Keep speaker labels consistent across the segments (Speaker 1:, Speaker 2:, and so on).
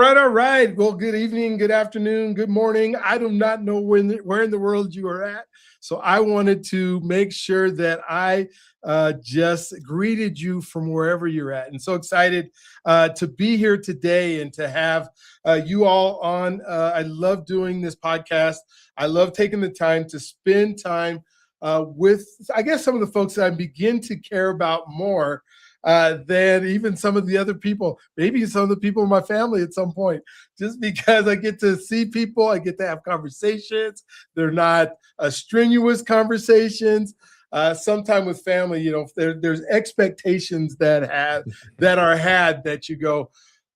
Speaker 1: All right. Well, good evening, good afternoon, good morning. I do not know where in the world you are at. So I wanted to make sure that I just greeted you from wherever you're at. And so excited to be here today and to have you all on. I love doing this podcast. I love taking the time to spend time with, I guess, some of the folks that I begin to care about more than even some of the other people, maybe some of the people in my family at some point, just because I get to see people, I get to have conversations. They're not strenuous conversations. Sometime with family, there's expectations that are had that you go,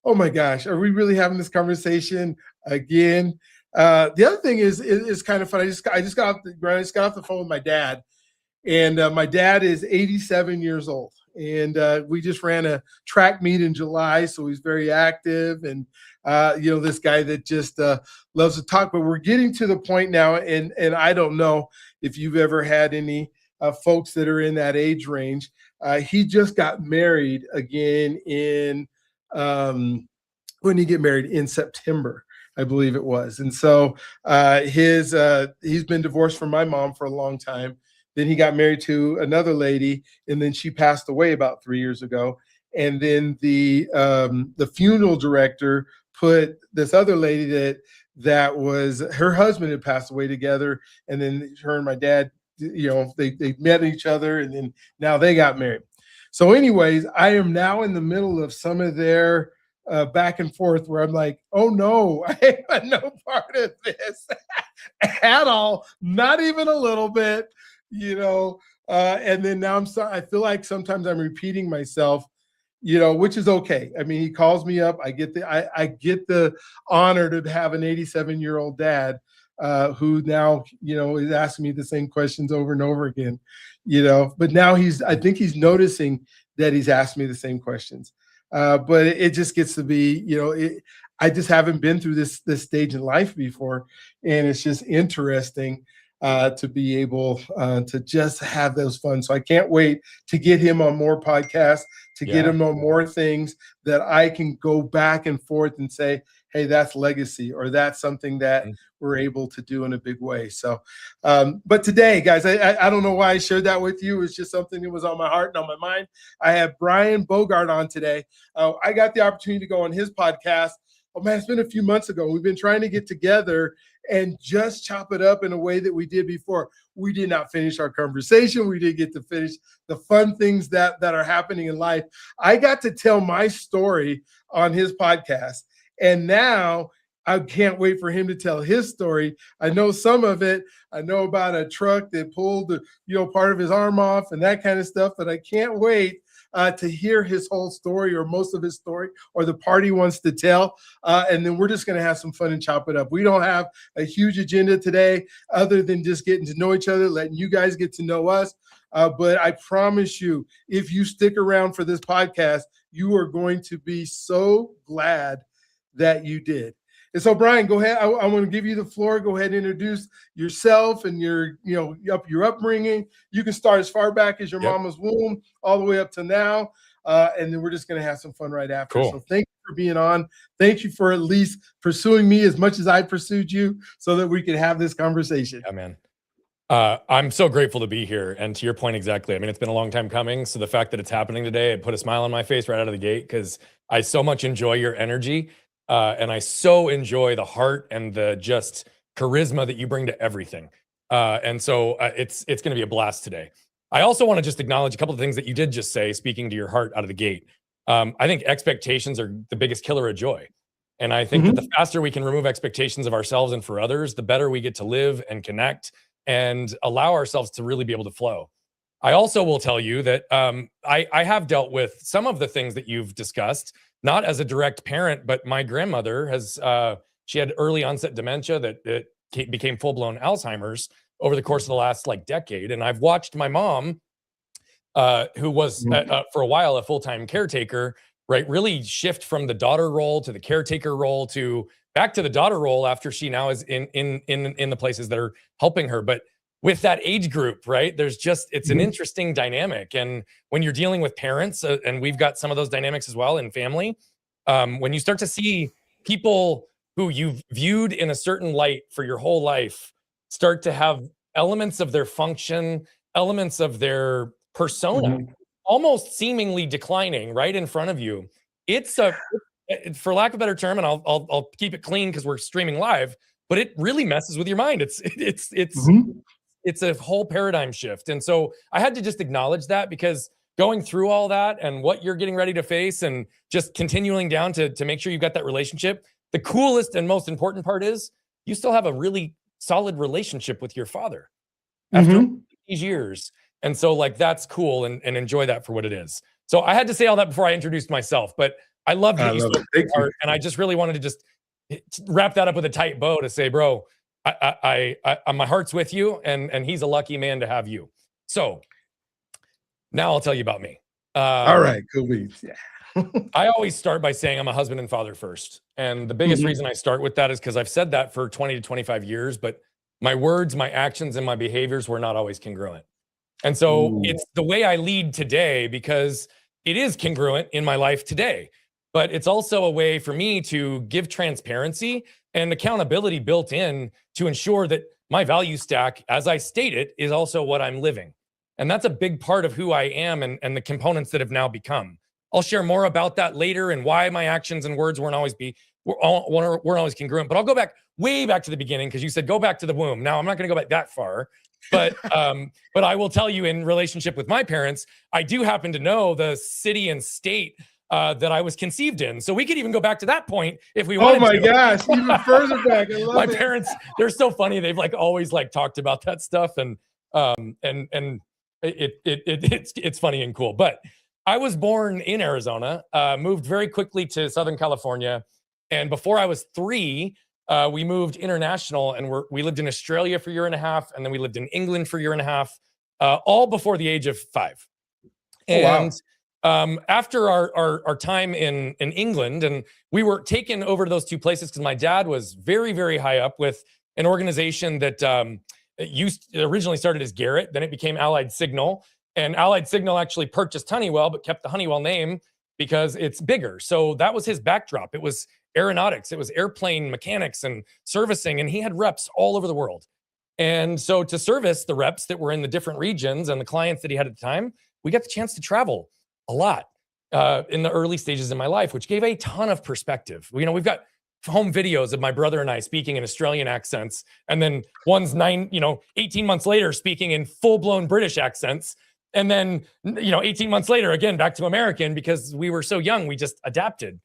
Speaker 1: oh my gosh, are we really having this conversation again? The other thing is kind of fun. I just got off the phone with my dad, and my dad is 87 years old. And we just ran a track meet in July, so he's very active. And this guy that just loves to talk. But we're getting to the point now, and I don't know if you've ever had any folks that are in that age range. He just got married again in when did he get married? In September, I believe it was. And so he's been divorced from my mom for a long time. Then he got married to another lady, and then she passed away about 3 years ago. And then the funeral director put this other lady that was her husband had passed away together, and then her and my dad, they met each other, and then now they got married. So, anyways, I am now in the middle of some of their back and forth where I'm like, oh no, I have no part of this at all, not even a little bit. And then now I feel like sometimes I'm repeating myself, which is okay. I mean, he calls me up. I get the honor to have an 87-year-old dad who now, is asking me the same questions over and over again, but now I think he's noticing that he's asked me the same questions. But it just gets to be, I just haven't been through this stage in life before. And it's just interesting to be able to just have those fun. So I can't wait to get him on more podcasts, to get him on more things that I can go back and forth and say, hey, that's legacy, or that's something that we're able to do in a big way. So, but today, guys, I don't know why I shared that with you. It's just something that was on my heart and on my mind. I have Brian Bogert on today. I got the opportunity to go on his podcast. Oh man, it's been a few months ago. We've been trying to get together and just chop it up in a way that we did before. We did not finish our conversation. We didn't get to finish the fun things that are happening in life. I got to tell my story on his podcast, and now I can't wait for him to tell his story. I know some of it. I know about a truck that pulled part of his arm off and that kind of stuff, but I can't wait to hear his whole story, or most of his story, or the part he wants to tell. And then we're just going to have some fun and chop it up. We don't have a huge agenda today other than just getting to know each other, letting you guys get to know us. But I promise you, if you stick around for this podcast, you are going to be so glad that you did. And so, Brian, go ahead. I want to give you the floor. Go ahead and introduce yourself and your upbringing. You can start as far back as your mama's womb, all the way up to now, and then we're just going to have some fun right after.
Speaker 2: Cool.
Speaker 1: So, thank you for being on. Thank you for at least pursuing me as much as I pursued you, so that we could have this conversation.
Speaker 2: Yeah, man. I'm so grateful to be here. And to your point, exactly. I mean, it's been a long time coming. So the fact that it's happening today, it put a smile on my face right out of the gate, because I so much enjoy your energy. And I so enjoy the heart and the just charisma that you bring to everything. And so it's going to be a blast today. I also want to just acknowledge a couple of things that you did just say, speaking to your heart out of the gate. I think expectations are the biggest killer of joy. And I think that the faster we can remove expectations of ourselves and for others, the better we get to live and connect and allow ourselves to really be able to flow. I also will tell you that I have dealt with some of the things that you've discussed, not as a direct parent, but my grandmother has, she had early onset dementia that became full-blown Alzheimer's over the course of the last decade. And I've watched my mom, who was for a while a full-time caretaker, right, really shift from the daughter role to the caretaker role to back to the daughter role after she now is in the places that are helping her. But with that age group, right, there's just, it's an interesting dynamic. And when you're dealing with parents, and we've got some of those dynamics as well in family, when you start to see people who you've viewed in a certain light for your whole life start to have elements of their function, elements of their persona, almost seemingly declining right in front of you. It's for lack of a better term, and I'll keep it clean because we're streaming live, but it really messes with your mind. It's a whole paradigm shift. And so I had to just acknowledge that, because going through all that and what you're getting ready to face and just continuing down to make sure you've got that relationship, the coolest and most important part is you still have a really solid relationship with your father after these years. And so like, that's cool, and enjoy that for what it is. So I had to say all that before I introduced myself, but I loved what you spoke to heart, and I just really wanted to just wrap that up with a tight bow to say, bro, I my heart's with you, and he's a lucky man to have you. So now I'll tell you about me.
Speaker 1: All right, cool beans. Yeah.
Speaker 2: I always start by saying I'm a husband and father first. And the biggest reason I start with that is because I've said that for 20 to 25 years, but my words, my actions, and my behaviors were not always congruent. And so it's the way I lead today, because it is congruent in my life today. But it's also a way for me to give transparency and accountability built in to ensure that my value stack, as I state it, is also what I'm living. And that's a big part of who I am, and the components that have now become. I'll share more about that later, and why my actions and words weren't always congruent. But I'll go back, way back to the beginning, because you said go back to the womb. Now I'm not going to go back that far, but I will tell you, in relationship with my parents, I do happen to know the city and state that I was conceived in. So we could even go back to that point if we wanted to.
Speaker 1: Oh my gosh, even further back. I love
Speaker 2: my
Speaker 1: it.
Speaker 2: parents, they're so funny. They've like always like talked about that stuff, and it's funny and cool. But I was born in Arizona, moved very quickly to Southern California. And before I was 3, we moved international, and we lived in Australia for a year and a half. And then we lived in England for a year and a half, all before the age of 5. And after our time in England, and we were taken over to those 2 places because my dad was very, very high up with an organization that originally started as Garrett, then it became Allied Signal. And Allied Signal actually purchased Honeywell, but kept the Honeywell name because it's bigger. So that was his backdrop. It was aeronautics. It was airplane mechanics and servicing. And he had reps all over the world. And so to service the reps that were in the different regions and the clients that he had at the time, we got the chance to travel a lot in the early stages of my life, which gave a ton of perspective. You know, we've got home videos of my brother and I speaking in Australian accents. And then one's 18 months later speaking in full-blown British accents. And then, 18 months later, again, back to American, because we were so young, we just adapted.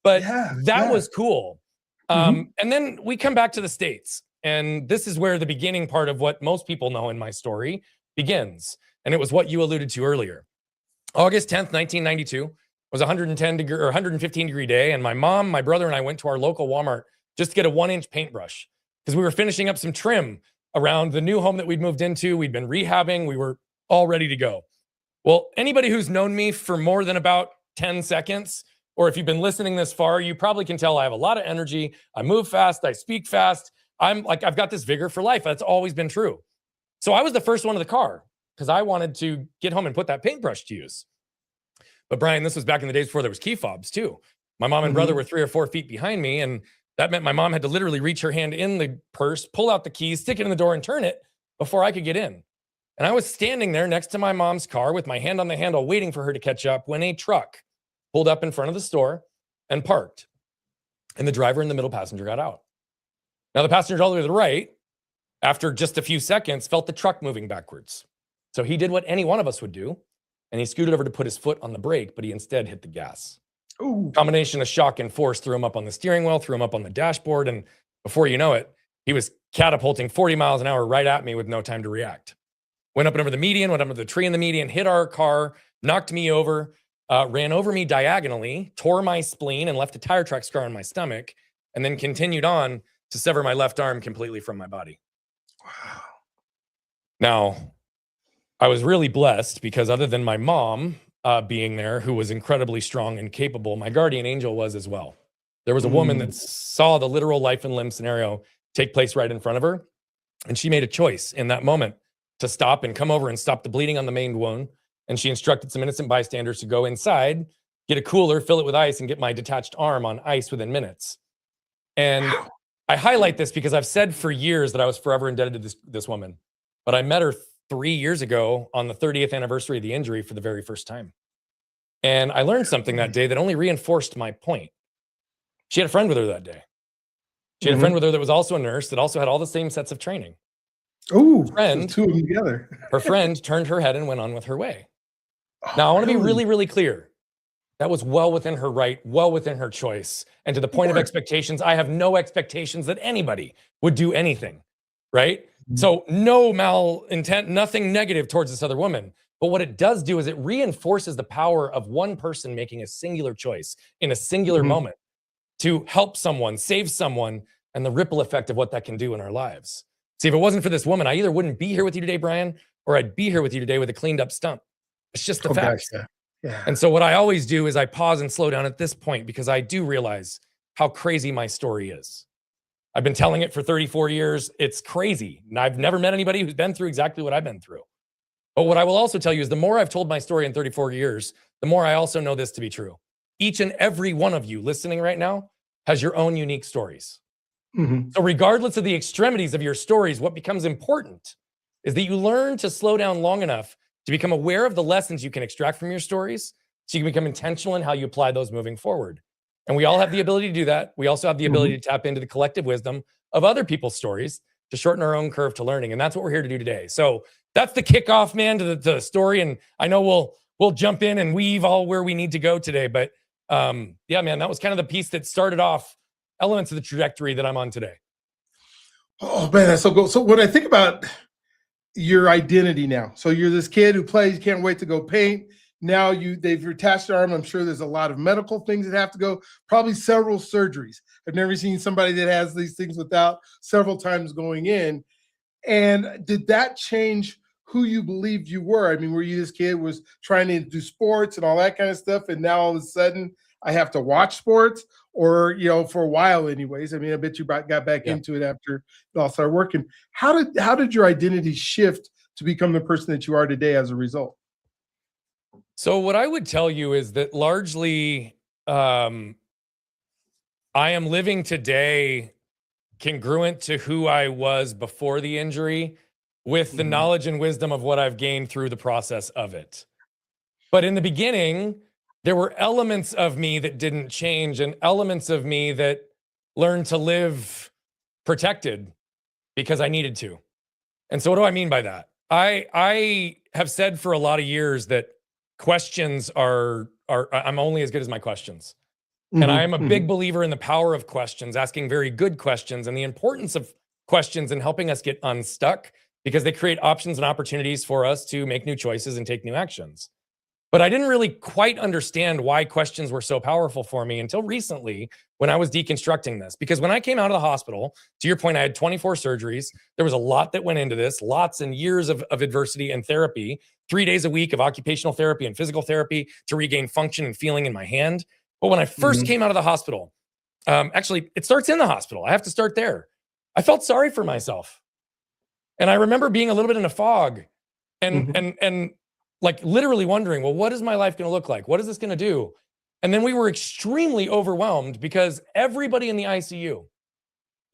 Speaker 2: But that was cool. And then we come back to the States. And this is where the beginning part of what most people know in my story begins. And it was what you alluded to earlier. August 10th, 1992 was 115 degree day. And my mom, my brother, and I went to our local Walmart just to get a 1-inch paintbrush, because we were finishing up some trim around the new home that we'd moved into. We'd been rehabbing. We were all ready to go. Well, anybody who's known me for more than about 10 seconds, or if you've been listening this far, you probably can tell I have a lot of energy. I move fast. I speak fast. I've got this vigor for life. That's always been true. So I was the first one in the car because I wanted to get home and put that paintbrush to use. But Brian, this was back in the days before there was key fobs too. My mom and brother were 3 or 4 feet behind me. And that meant my mom had to literally reach her hand in the purse, pull out the keys, stick it in the door, and turn it before I could get in. And I was standing there next to my mom's car with my hand on the handle, waiting for her to catch up, when a truck pulled up in front of the store and parked. And the driver and the middle passenger got out. Now, the passenger all the way to the right, after just a few seconds, felt the truck moving backwards. So he did what any one of us would do, and he scooted over to put his foot on the brake, but he instead hit the gas. Ooh. Combination of shock and force threw him up on the steering wheel, threw him up on the dashboard, and before you know it, he was catapulting 40 miles an hour right at me with no time to react. Went up and over the median, went up to the tree in the median, hit our car, knocked me over, ran over me diagonally, tore my spleen and left a tire track scar on my stomach, and then continued on to sever my left arm completely from my body. Wow. Now, I was really blessed because other than my mom being there, who was incredibly strong and capable, my guardian angel was as well. There was a woman that saw the literal life and limb scenario take place right in front of her, and she made a choice in that moment to stop and come over and stop the bleeding on the main wound. And she instructed some innocent bystanders to go inside, get a cooler, fill it with ice, and get my detached arm on ice within minutes. And
Speaker 1: Wow.
Speaker 2: I highlight this because I've said for years that I was forever indebted to this woman. But I met her 3 years ago on the 30th anniversary of the injury for the very first time. And I learned something that day that only reinforced my point. She had a friend with her that day. She had a friend with her that was also a nurse that also had all the same sets of training.
Speaker 1: Oh, so
Speaker 2: Friend,
Speaker 1: two of them together.
Speaker 2: her friend turned her head and went on with her way.
Speaker 1: Oh,
Speaker 2: Now, I want to be
Speaker 1: really?
Speaker 2: really, really clear. That was well within her right, well within her choice. And to the point of
Speaker 1: Sure.
Speaker 2: expectations, I have no expectations that anybody would do anything, right?
Speaker 1: Mhm.
Speaker 2: So no malintent, nothing negative towards this other woman. But what it does do is it reinforces the power of one person making a singular choice in a singular
Speaker 1: Mhm.
Speaker 2: moment to help someone, save someone, and the ripple effect of what that can do in our lives. See, if it wasn't for this woman, I either wouldn't be here with you today, Brian, or I'd be here with you today with a cleaned up stump. It's just the
Speaker 1: Oh, gosh,
Speaker 2: facts.
Speaker 1: yeah. Yeah.
Speaker 2: And so what I always do is I pause and slow down at this point because I do realize how crazy my story is. I've been telling it for 34 years. It's crazy. And I've never met anybody who's been through exactly what I've been through. But what I will also tell you is the more I've told my story in 34 years, the more I also know this to be true. Each and every one of you listening right now has your own unique stories.
Speaker 1: Mhm.
Speaker 2: So regardless of the extremities of your stories, what becomes important is that you learn to slow down long enough to become aware of the lessons you can extract from your stories so you can become intentional in how you apply those moving forward. And we all have the ability to do that. We also have the ability
Speaker 1: Mhm.
Speaker 2: to tap into the collective wisdom of other people's stories to shorten our own curve to learning. And that's what we're here to do today. So that's the kickoff, man, to the story. And I know we'll jump in and weave all where we need to go today. But yeah, man, that was kind of the piece that started off elements of the trajectory that I'm on today.
Speaker 1: Oh, man, that's so cool. So when I think about your identity now, so you're this kid who plays, can't wait to go paint. Now they've attached your arm. I'm sure there's a lot of medical things that have to go, probably several surgeries. I've never seen somebody that has these things without several times going in. And did that change who you believed you were? I mean, were you this kid was trying to do sports and all that kind of stuff, and now all of a sudden I have to watch sports, or for a while, anyways. I mean, I bet you got back
Speaker 2: Yeah.
Speaker 1: into it after it all started working. How did your identity shift to become the person that you are today as a result?
Speaker 2: So what I would tell you is that largely I am living today congruent to who I was before the injury with the
Speaker 1: Mhm.
Speaker 2: knowledge and wisdom of what I've gained through the process of it. But in the beginning, there were elements of me that didn't change and elements of me that learned to live protected because I needed to. And so what do I mean by that? I have said for a lot of years that questions are I'm only as good as my questions. And I
Speaker 1: Mhm.
Speaker 2: am a big
Speaker 1: Mhm.
Speaker 2: believer in the power of questions, asking very good questions, and the importance of questions in helping us get unstuck because they create options and opportunities for us to make new choices and take new actions. But I didn't really quite understand why questions were so powerful for me until recently when I was deconstructing this. Because when I came out of the hospital, to your point, I had 24 surgeries. There was a lot that went into this, lots and years of adversity and therapy, 3 days a week of occupational therapy and physical therapy to regain function and feeling in my hand. But when I first
Speaker 1: Mhm.
Speaker 2: came out of the hospital, actually, it starts in the hospital. I have to start there. I felt sorry for myself. And I remember being a little bit in a fog and
Speaker 1: Mhm.
Speaker 2: and like literally wondering, well, what is my life going to look like? What is this going to do? And then we were extremely overwhelmed because everybody in the ICU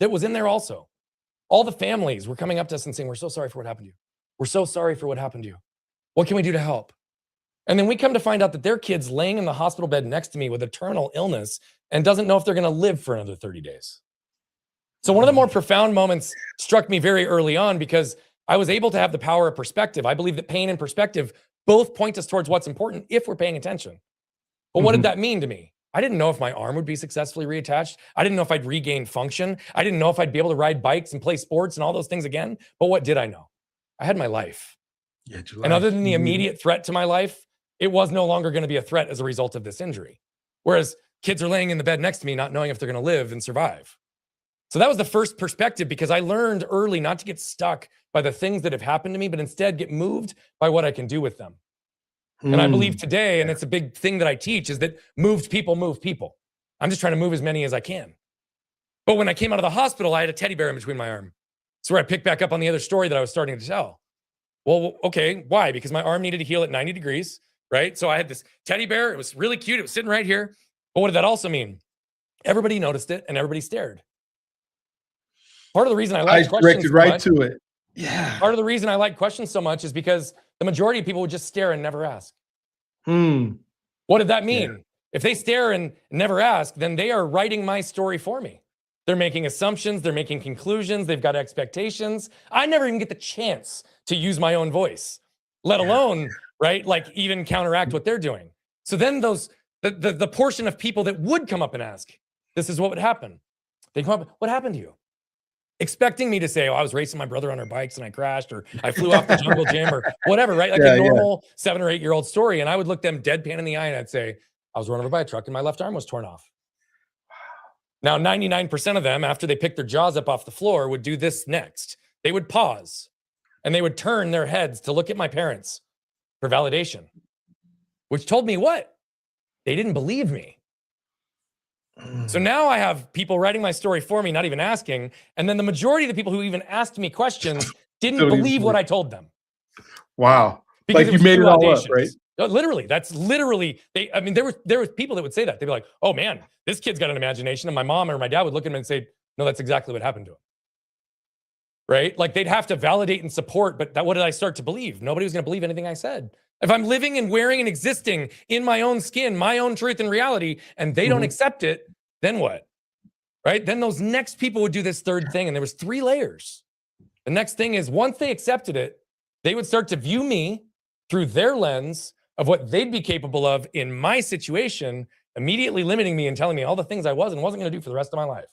Speaker 2: that was in there also, all the families were coming up to us and saying, we're so sorry for what happened to you. We're so sorry for what happened to you. What can we do to help? And then we come to find out that their kid's laying in the hospital bed next to me with a terminal illness and doesn't know if they're going to live for another 30 days. So one of the more profound moments struck me very early on because I was able to have the power of perspective. I believe that pain and perspective both point us towards what's important if we're paying attention. But what did
Speaker 1: Mhm.
Speaker 2: that mean to me? I didn't know if my arm would be successfully reattached. I didn't know if I'd regain function. I didn't know if I'd be able to ride bikes and play sports and all those things again. But what did I know? I had my life.
Speaker 1: Yeah, to
Speaker 2: And other
Speaker 1: life.
Speaker 2: than the
Speaker 1: Mhm.
Speaker 2: immediate threat to my life, it was no longer going to be a threat as a result of this injury. Whereas kids are laying in the bed next to me, not knowing if they're going to live and survive. So that was the first perspective because I learned early not to get stuck by the things that have happened to me, but instead get moved by what I can do with them. And I believe
Speaker 1: Mm.
Speaker 2: today, and it's a big thing that I teach, is that moved people move people. I'm just trying to move as many as I can. But when I came out of the hospital, I had a teddy bear in between my arm. It's where I picked back up on the other story that I was starting to tell. Well, okay, why? Because my arm needed to heal at 90 degrees, right? So I had this teddy bear. It was really cute. It was sitting right here. But what did that also mean? Everybody noticed it and everybody stared. Part of the reason I
Speaker 1: I
Speaker 2: like questions
Speaker 1: directed
Speaker 2: so
Speaker 1: right
Speaker 2: much,
Speaker 1: to it. Yeah.
Speaker 2: part of the reason I like questions so much is because the majority of people would just stare and never ask.
Speaker 1: Hmm.
Speaker 2: What did that
Speaker 1: Yeah.
Speaker 2: mean? If they stare and never ask, then they are writing my story for me. They're making assumptions, they're making conclusions, they've got expectations. I never even get the chance to use my own voice, let alone, right, like even counteract what they're doing. So then the portion of people that would come up and ask, this is what would happen. They come up, what happened to you? Expecting me to say, oh, I was racing my brother on our bikes and I crashed, or I flew off the jungle gym, or whatever, right? Like
Speaker 1: Yeah,
Speaker 2: a
Speaker 1: yeah.
Speaker 2: normal 7 or 8 year old story. And I would look them deadpan in the eye and I'd say, I was run over by a truck and my left arm was torn off. Now, 99% of them, after they picked their jaws up off the floor, would do this next. They would pause and they would turn their heads to look at my parents for validation, which told me what? They didn't believe me. So now I have people writing my story for me, not even asking. And then the majority of the people who even asked me questions didn't
Speaker 1: Don't even
Speaker 2: believe what
Speaker 1: believe.
Speaker 2: I told them.
Speaker 1: Wow.
Speaker 2: Because
Speaker 1: Like you made
Speaker 2: too
Speaker 1: it all up,
Speaker 2: audacious.
Speaker 1: right?
Speaker 2: No, literally, that's literally, I mean, there was people that would say that. They'd be like, oh man, this kid's got an imagination. And my mom or my dad would look at him and say, no, that's exactly what happened to him. Right? Like they'd have to validate and support, but what did I start to believe? Nobody was going to believe anything I said. If I'm living and wearing and existing in my own skin, my own truth and reality, and they don't accept it, then what? Right? Then those next people would do this third thing, and there was 3 layers. The next thing is once they accepted it, they would start to view me through their lens of what they'd be capable of in my situation, immediately limiting me and telling me all the things I was and wasn't going to do for the rest of my life.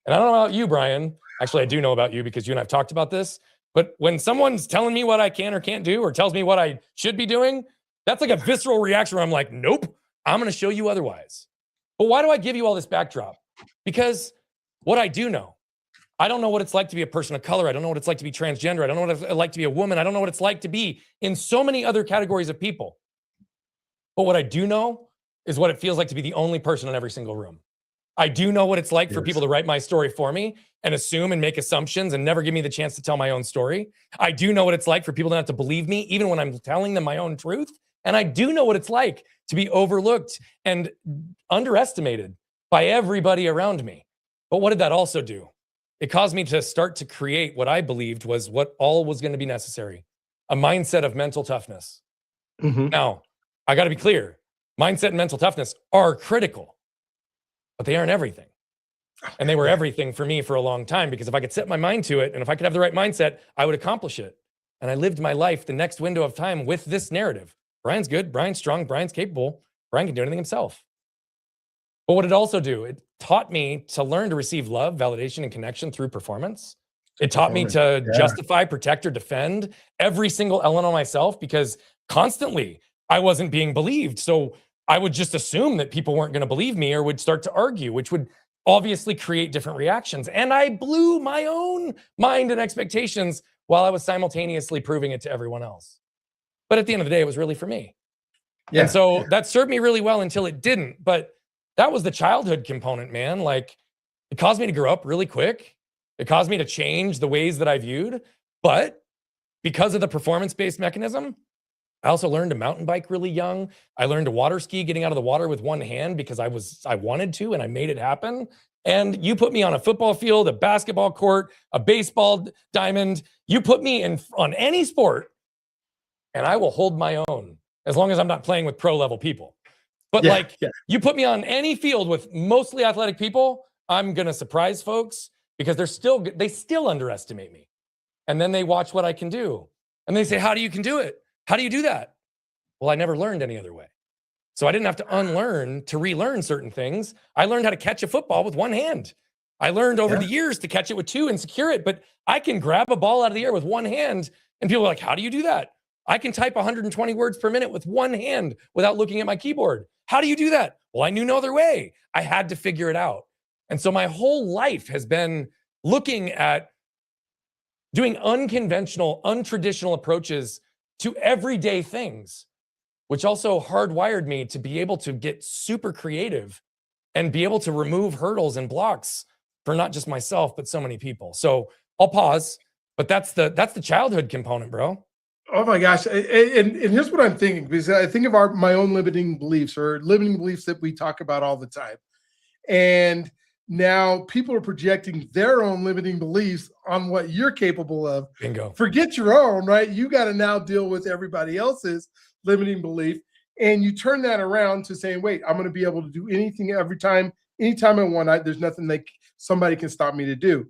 Speaker 2: And I don't know about you, Brian. Actually, I do know about you because you and I've talked about this. But when someone's telling me what I can or can't do, or tells me what I should be doing, that's like a visceral reaction where I'm like, nope, I'm going to show you otherwise. But why do I give you all this backdrop? Because what I do know, I don't know what it's like to be a person of color. I don't know what it's like to be transgender. I don't know what it's like to be a woman. I don't know what it's like to be in so many other categories of people. But what I do know is what it feels like to be the only person in every single room. I do know what it's like for people to write my story for me and assume and make assumptions and never give me the chance to tell my own story. I do know what it's like for people to not to believe me, even when I'm telling them my own truth. And I do know what it's like to be overlooked and underestimated by everybody around me. But what did that also do? It caused me to start to create what I believed was what all was going to be necessary, a mindset of mental toughness. Now, I got to be clear. Mindset and mental toughness are critical, but they aren't everything. And they were everything for me for a long time, because if I could set my mind to it and if I could have the right mindset, I would accomplish it. And I lived my life the next window of time with this narrative. Brian's good, Brian's strong, Brian's capable, Brian can do anything himself. But what did it also do? It taught me to learn to receive love, validation, and connection through performance. It taught me to justify, protect, or defend every single element of myself, because constantly I wasn't being believed. So I would just assume that people weren't going to believe me or would start to argue, which would obviously create different reactions. And I blew my own mind and expectations while I was simultaneously proving it to everyone else. But at the end of the day, it was really for me. And so that served me really well until it didn't. But that was the childhood component, man. Like, it caused me to grow up really quick. It caused me to change the ways that I viewed. But because of the performance-based mechanism, I also learned to mountain bike really young. I learned to water ski, getting out of the water with one hand because I wanted to, and I made it happen. And you put me on a football field, a basketball court, a baseball diamond. You put me on any sport, and I will hold my own as long as I'm not playing with pro level people. But you put me on any field with mostly athletic people, I'm going to surprise folks because they still underestimate me. And then they watch what I can do. And they say, how do you can do it? How do you do that? Well, I never learned any other way. So I didn't have to unlearn to relearn certain things. I learned how to catch a football with one hand. I learned over the years to catch it with two and secure it, but I can grab a ball out of the air with one hand. And people are like, how do you do that? I can type 120 words per minute with one hand without looking at my keyboard. How do you do that? Well, I knew no other way. I had to figure it out. And so my whole life has been looking at doing unconventional, untraditional approaches to everyday things, which also hardwired me to be able to get super creative and be able to remove hurdles and blocks for not just myself, but so many people. So I'll pause, but that's the childhood component, bro.
Speaker 1: Oh my gosh. And here's what I'm thinking, because I think of my own limiting beliefs, or limiting beliefs that we talk about all the time. And now people are projecting their own limiting beliefs on what you're capable of.
Speaker 2: Bingo.
Speaker 1: Forget your own, right? You got to now deal with everybody else's limiting belief. And you turn that around to saying, wait, I'm going to be able to do anything anytime I want. There's nothing somebody can stop me to do.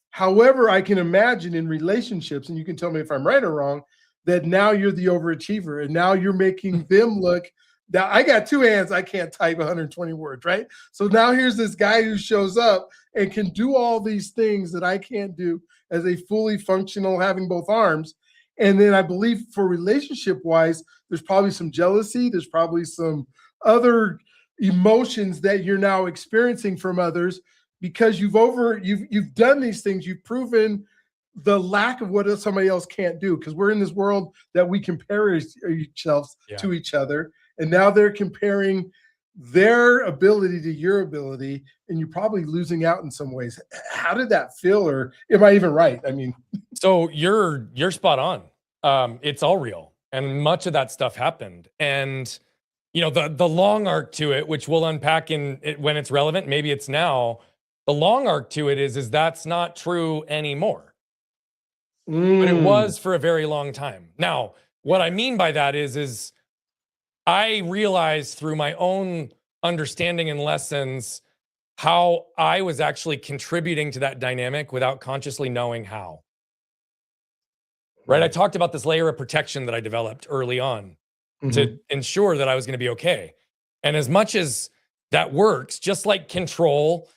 Speaker 1: However, I can imagine in relationships, and you can tell me if I'm right or wrong, that now you're the overachiever and now you're making them look. Now I got two hands, I can't type 120 words, right? So now here's this guy who shows up and can do all these things that I can't do as a fully functional, having both arms. And then I believe for relationship wise, there's probably some jealousy. There's probably some other emotions that you're now experiencing from others because you've done these things. You've proven the lack of what somebody else can't do, because we're in this world that we compare ourselves to each other. And now they're comparing their ability to your ability, and you're probably losing out in some ways. How did that feel, or am I even right? I mean,
Speaker 2: so you're spot on. It's all real, and much of that stuff happened. And the long arc to it, which we'll unpack when it's relevant, maybe it's now. The long arc to it is that's not true anymore. But it was for a very long time. Now, what I mean by that is I realized through my own understanding and lessons how I was actually contributing to that dynamic without consciously knowing how. Right? I talked about this layer of protection that I developed early on to ensure that I was going to be okay. And as much as that works, just like control,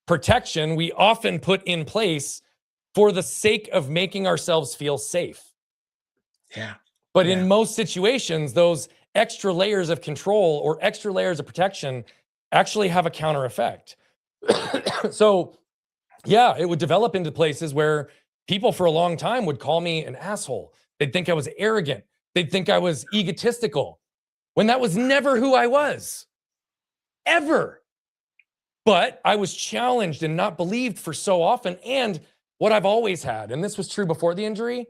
Speaker 2: protection, we often put in place for the sake of making ourselves feel safe.
Speaker 1: Yeah.
Speaker 2: But in most situations, those extra layers of control or extra layers of protection actually have a counter effect. So, it would develop into places where people for a long time would call me an asshole. They'd think I was arrogant. They'd think I was egotistical, when that was never who I was, ever. But I was challenged and not believed for so often. And what I've always had, and this was true before the injury,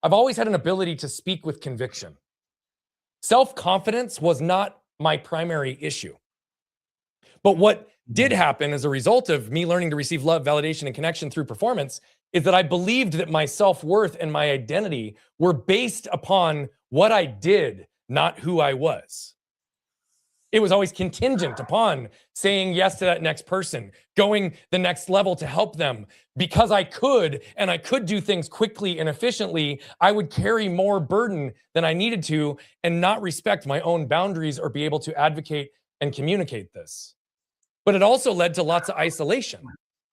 Speaker 2: I've always had an ability to speak with conviction. Self-confidence was not my primary issue. But what did happen as a result of me learning to receive love, validation, and connection through performance is that I believed that my self-worth and my identity were based upon what I did, not who I was. It was always contingent upon saying yes to that next person, going the next level to help them. Because I could, and I could do things quickly and efficiently, I would carry more burden than I needed to and not respect my own boundaries or be able to advocate and communicate this. But it also led to lots of isolation,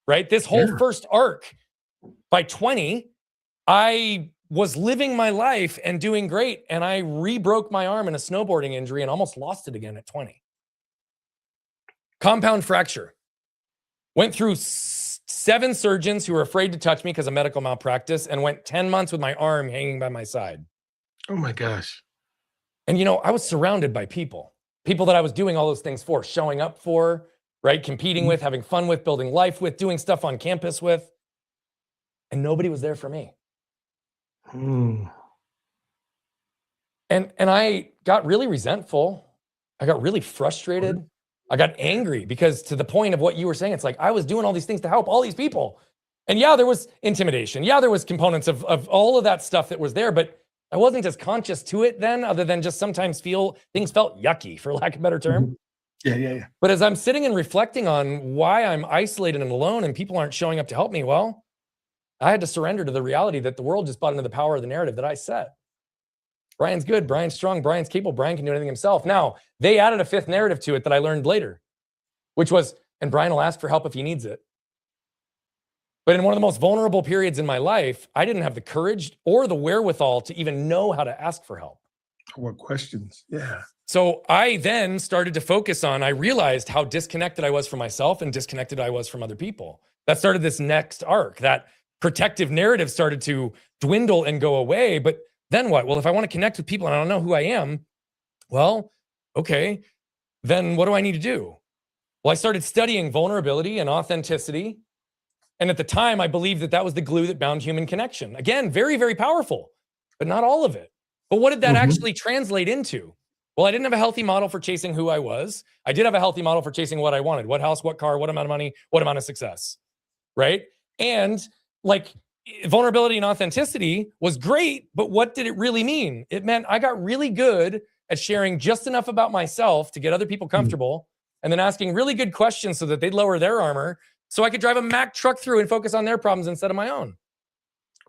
Speaker 2: right? This whole first arc, by 20, I was living my life and doing great, and I re-broke my arm in a snowboarding injury and almost lost it again at 20. Compound fracture. Went through 7 surgeons who were afraid to touch me because of medical malpractice, and went 10 months with my arm hanging by my side.
Speaker 1: Oh my gosh.
Speaker 2: And I was surrounded by people that I was doing all those things for, showing up for, right? Competing with, having fun with, building life with, doing stuff on campus with. And nobody was there for me. And I got really resentful. I got really frustrated. I got angry because, to the point of what you were saying, it's like I was doing all these things to help all these people. And there was intimidation. There was components of all of that stuff that was there, but I wasn't as conscious to it then, other than just sometimes things felt yucky, for lack of a better term.
Speaker 1: Yeah.
Speaker 2: But as I'm sitting and reflecting on why I'm isolated and alone and people aren't showing up to help me, well, I had to surrender to the reality that the world just bought into the power of the narrative that I set. Brian's good, Brian's strong, Brian's capable, Brian can do anything himself. Now, they added a 5th narrative to it that I learned later, which was, and Brian will ask for help if he needs it. But in one of the most vulnerable periods in my life, I didn't have the courage or the wherewithal to even know how to ask for help.
Speaker 1: What questions? Yeah.
Speaker 2: So I then started to focus on, I realized how disconnected I was from myself and disconnected I was from other people. That started this next arc. That protective narrative started to dwindle and go away. But then what? Well, if I want to connect with people and I don't know who I am, well, okay, then what do I need to do? Well, I started studying vulnerability and authenticity. And at the time, I believed that was the glue that bound human connection. Again, very, very powerful, but not all of it. But what did that actually translate into? Well, I didn't have a healthy model for chasing who I was. I did have a healthy model for chasing what I wanted. What house, what car, what amount of money, what amount of success, right? And like vulnerability and authenticity was great, but what did it really mean? It meant I got really good at sharing just enough about myself to get other people comfortable, and then asking really good questions so that they'd lower their armor so I could drive a Mack truck through and focus on their problems instead of my own.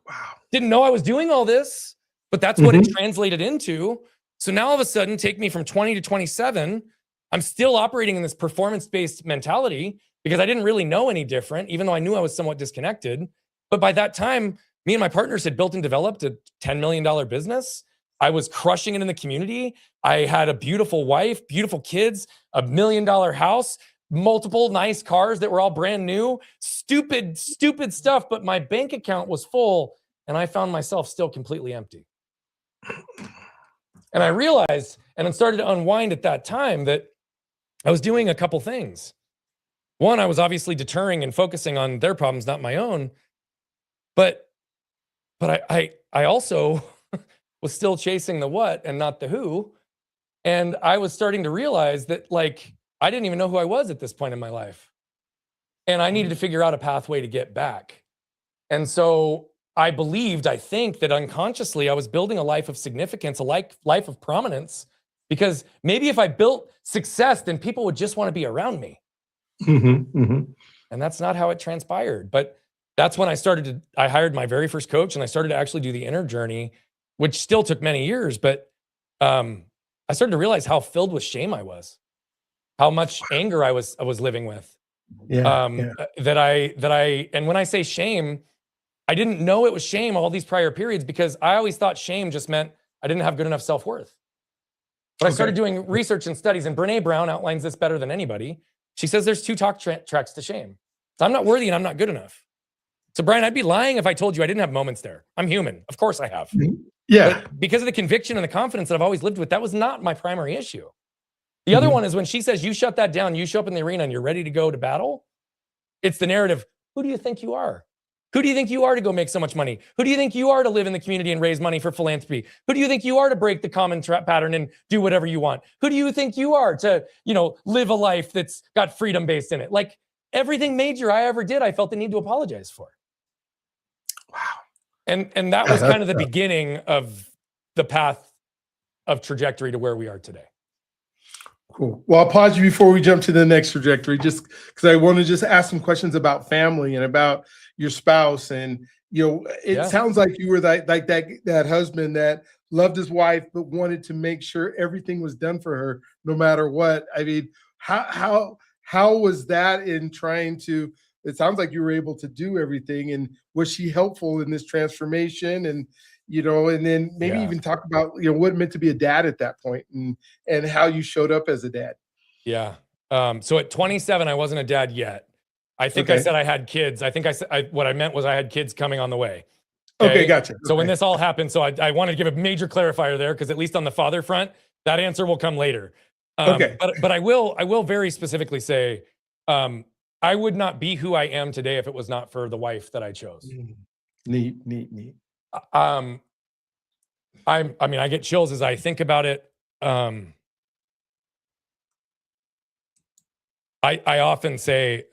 Speaker 1: Wow.
Speaker 2: Didn't know I was doing all this, but that's what it translated into. So now all of a sudden, take me from 20 to 27, I'm still operating in this performance-based mentality because I didn't really know any different, even though I knew I was somewhat disconnected. But by that time, me and my partners had built and developed a $10 million business. I was crushing it in the community. I had a beautiful wife, beautiful kids, $1 million house, multiple nice cars that were all brand new, stupid stuff. But my bank account was full and I found myself still completely empty. And I realized, and it started to unwind at that time, that I was doing a couple things. One, I was obviously deterring and focusing on their problems, not my own. But I also was still chasing the what and not the who. And I was starting to realize that, like, I didn't even know who I was at this point in my life. And I needed to figure out a pathway to get back. And so I think that unconsciously I was building a life of significance, a life of prominence, because maybe if I built success, then people would just want to be around me. And that's not how it transpired. But that's when I hired my very first coach, and I started to actually do the inner journey, which still took many years. But I started to realize how filled with shame I was, how much anger I was living with. And when I say shame, I didn't know it was shame all these prior periods, because I always thought shame just meant I didn't have good enough self-worth. But I started doing research and studies, and Brene Brown outlines this better than anybody. She says there's two tracks to shame. So I'm not worthy and I'm not good enough. So Brian, I'd be lying if I told you I didn't have moments there. I'm human. Of course I have.
Speaker 1: Yeah.
Speaker 2: But because of the conviction and the confidence that I've always lived with, that was not my primary issue. The other one is when she says, you shut that down, you show up in the arena and you're ready to go to battle. It's the narrative. Who do you think you are? Who do you think you are to go make so much money? Who do you think you are to live in the community and raise money for philanthropy? Who do you think you are to break the common pattern and do whatever you want? Who do you think you are to, live a life that's got freedom based in it? Like, everything major I ever did, I felt the need to apologize for.
Speaker 1: Wow.
Speaker 2: And that was kind of the beginning of the path of trajectory to where we are today.
Speaker 1: Cool. Well, I'll pause you before we jump to the next trajectory, just because I want to just ask some questions about family and about your spouse. And, it sounds like you were that husband that loved his wife, but wanted to make sure everything was done for her, no matter what. I mean, how was that in trying to, it sounds like you were able to do everything, and was she helpful in this transformation? And, and then maybe even talk about, what it meant to be a dad at that point, and how you showed up as a dad.
Speaker 2: Yeah. So at 27, I wasn't a dad yet. I think I said I had kids. I think what I meant was I had kids coming on the way.
Speaker 1: Okay, gotcha.
Speaker 2: So when this all happened, so I wanted to give a major clarifier there, because at least on the father front, that answer will come later. But I will very specifically say, I would not be who I am today if it was not for the wife that I chose.
Speaker 1: Neat.
Speaker 2: I get chills as I think about it. I often say,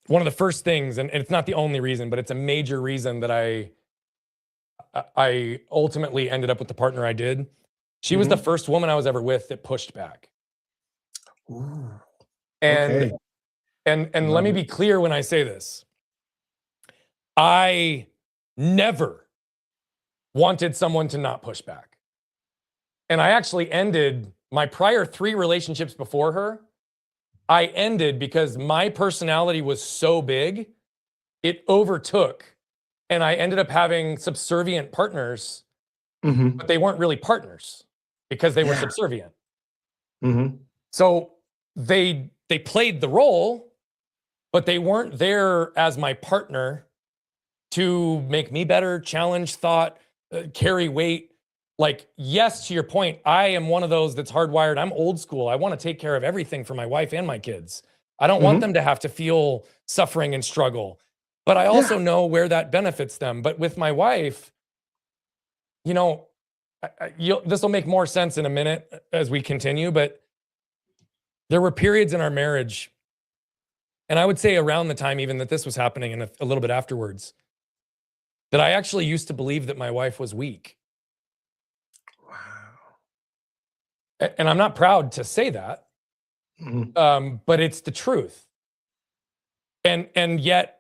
Speaker 2: one of the first things, and it's not the only reason, but it's a major reason that I ultimately ended up with the partner I did. She was the first woman I was ever with that pushed back.
Speaker 1: Ooh.
Speaker 2: And let me be clear when I say this. I never wanted someone to not push back. And I actually ended my prior 3 relationships before her. I ended because my personality was so big, it overtook. And I ended up having subservient partners, but they weren't really partners because they were subservient. So they played the role, but they weren't there as my partner to make me better, challenge thought, carry weight. Like, yes, to your point, I am one of those that's hardwired. I'm old school. I want to take care of everything for my wife and my kids. I don't want them to have to feel suffering and struggle. But I also know where that benefits them. But with my wife, this will make more sense in a minute as we continue, but there were periods in our marriage, and I would say around the time even that this was happening and a little bit afterwards, that I actually used to believe that my wife was weak.
Speaker 1: Wow.
Speaker 2: And I'm not proud to say that, but it's the truth. And yet,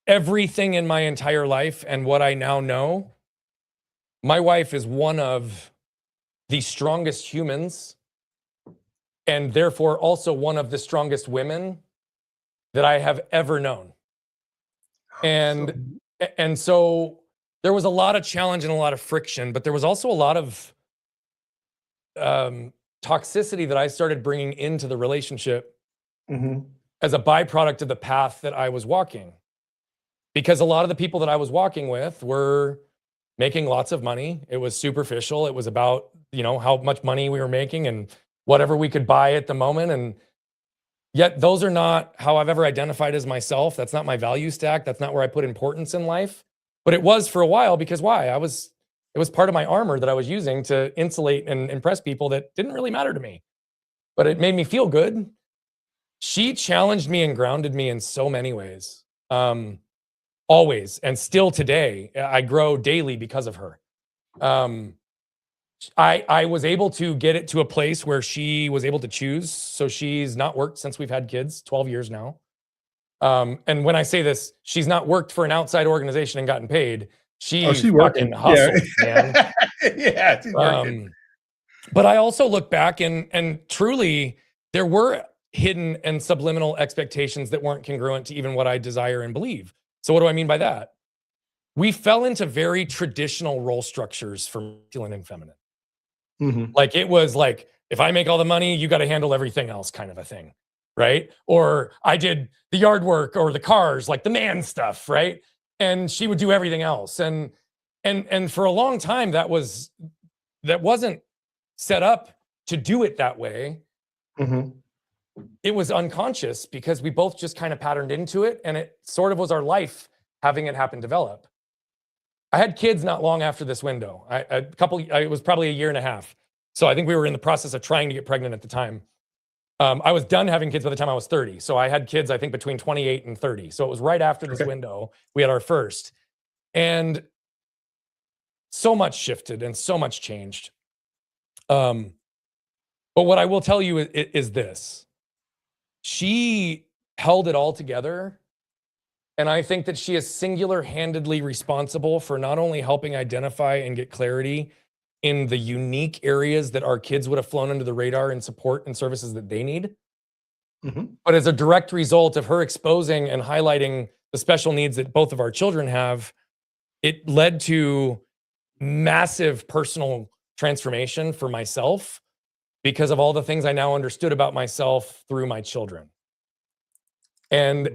Speaker 2: everything in my entire life and what I now know, my wife is one of the strongest humans, and therefore also one of the strongest women that I have ever known. And so there was a lot of challenge and a lot of friction, but there was also a lot of toxicity that I started bringing into the relationship as a byproduct of the path that I was walking. Because a lot of the people that I was walking with were making lots of money. It was superficial. It was about, how much money we were making and whatever we could buy at the moment. And yet those are not how I've ever identified as myself. That's not my value stack. That's not where I put importance in life. But it was for a while, because why? It was part of my armor that I was using to insulate and impress people that didn't really matter to me. But it made me feel good. She challenged me and grounded me in so many ways. Always, and still today, I grow daily because of her. I was able to get it to a place where she was able to choose. So she's not worked since we've had kids, 12 years now. And when I say this, she's not worked for an outside organization and gotten paid. She fucking hustled, man.
Speaker 1: Yeah, she's working.
Speaker 2: But I also look back and truly there were hidden and subliminal expectations that weren't congruent to even what I desire and believe. So what do I mean by that? We fell into very traditional role structures for masculine and feminine. Like it was like, if I make all the money, you got to handle everything else kind of a thing, right? Or I did the yard work or the cars, like the man stuff, right? And she would do everything else. And for a long time, that wasn't set up to do it that way. It was unconscious because we both just kind of patterned into it, and it sort of was our life having it happen develop. I had kids not long after this window. It was probably a year and a half. So I think we were in the process of trying to get pregnant at the time. I was done having kids by the time I was 30. So I had kids, I think, between 28 and 30. So it was right after this window, we had our first. And so much shifted and so much changed. But what I will tell you is this. She held it all together. And I think that she is singular-handedly responsible for not only helping identify and get clarity in the unique areas that our kids would have flown under the radar in support and services that they need, but as a direct result of her exposing and highlighting the special needs that both of our children have, it led to massive personal transformation for myself because of all the things I now understood about myself through my children. And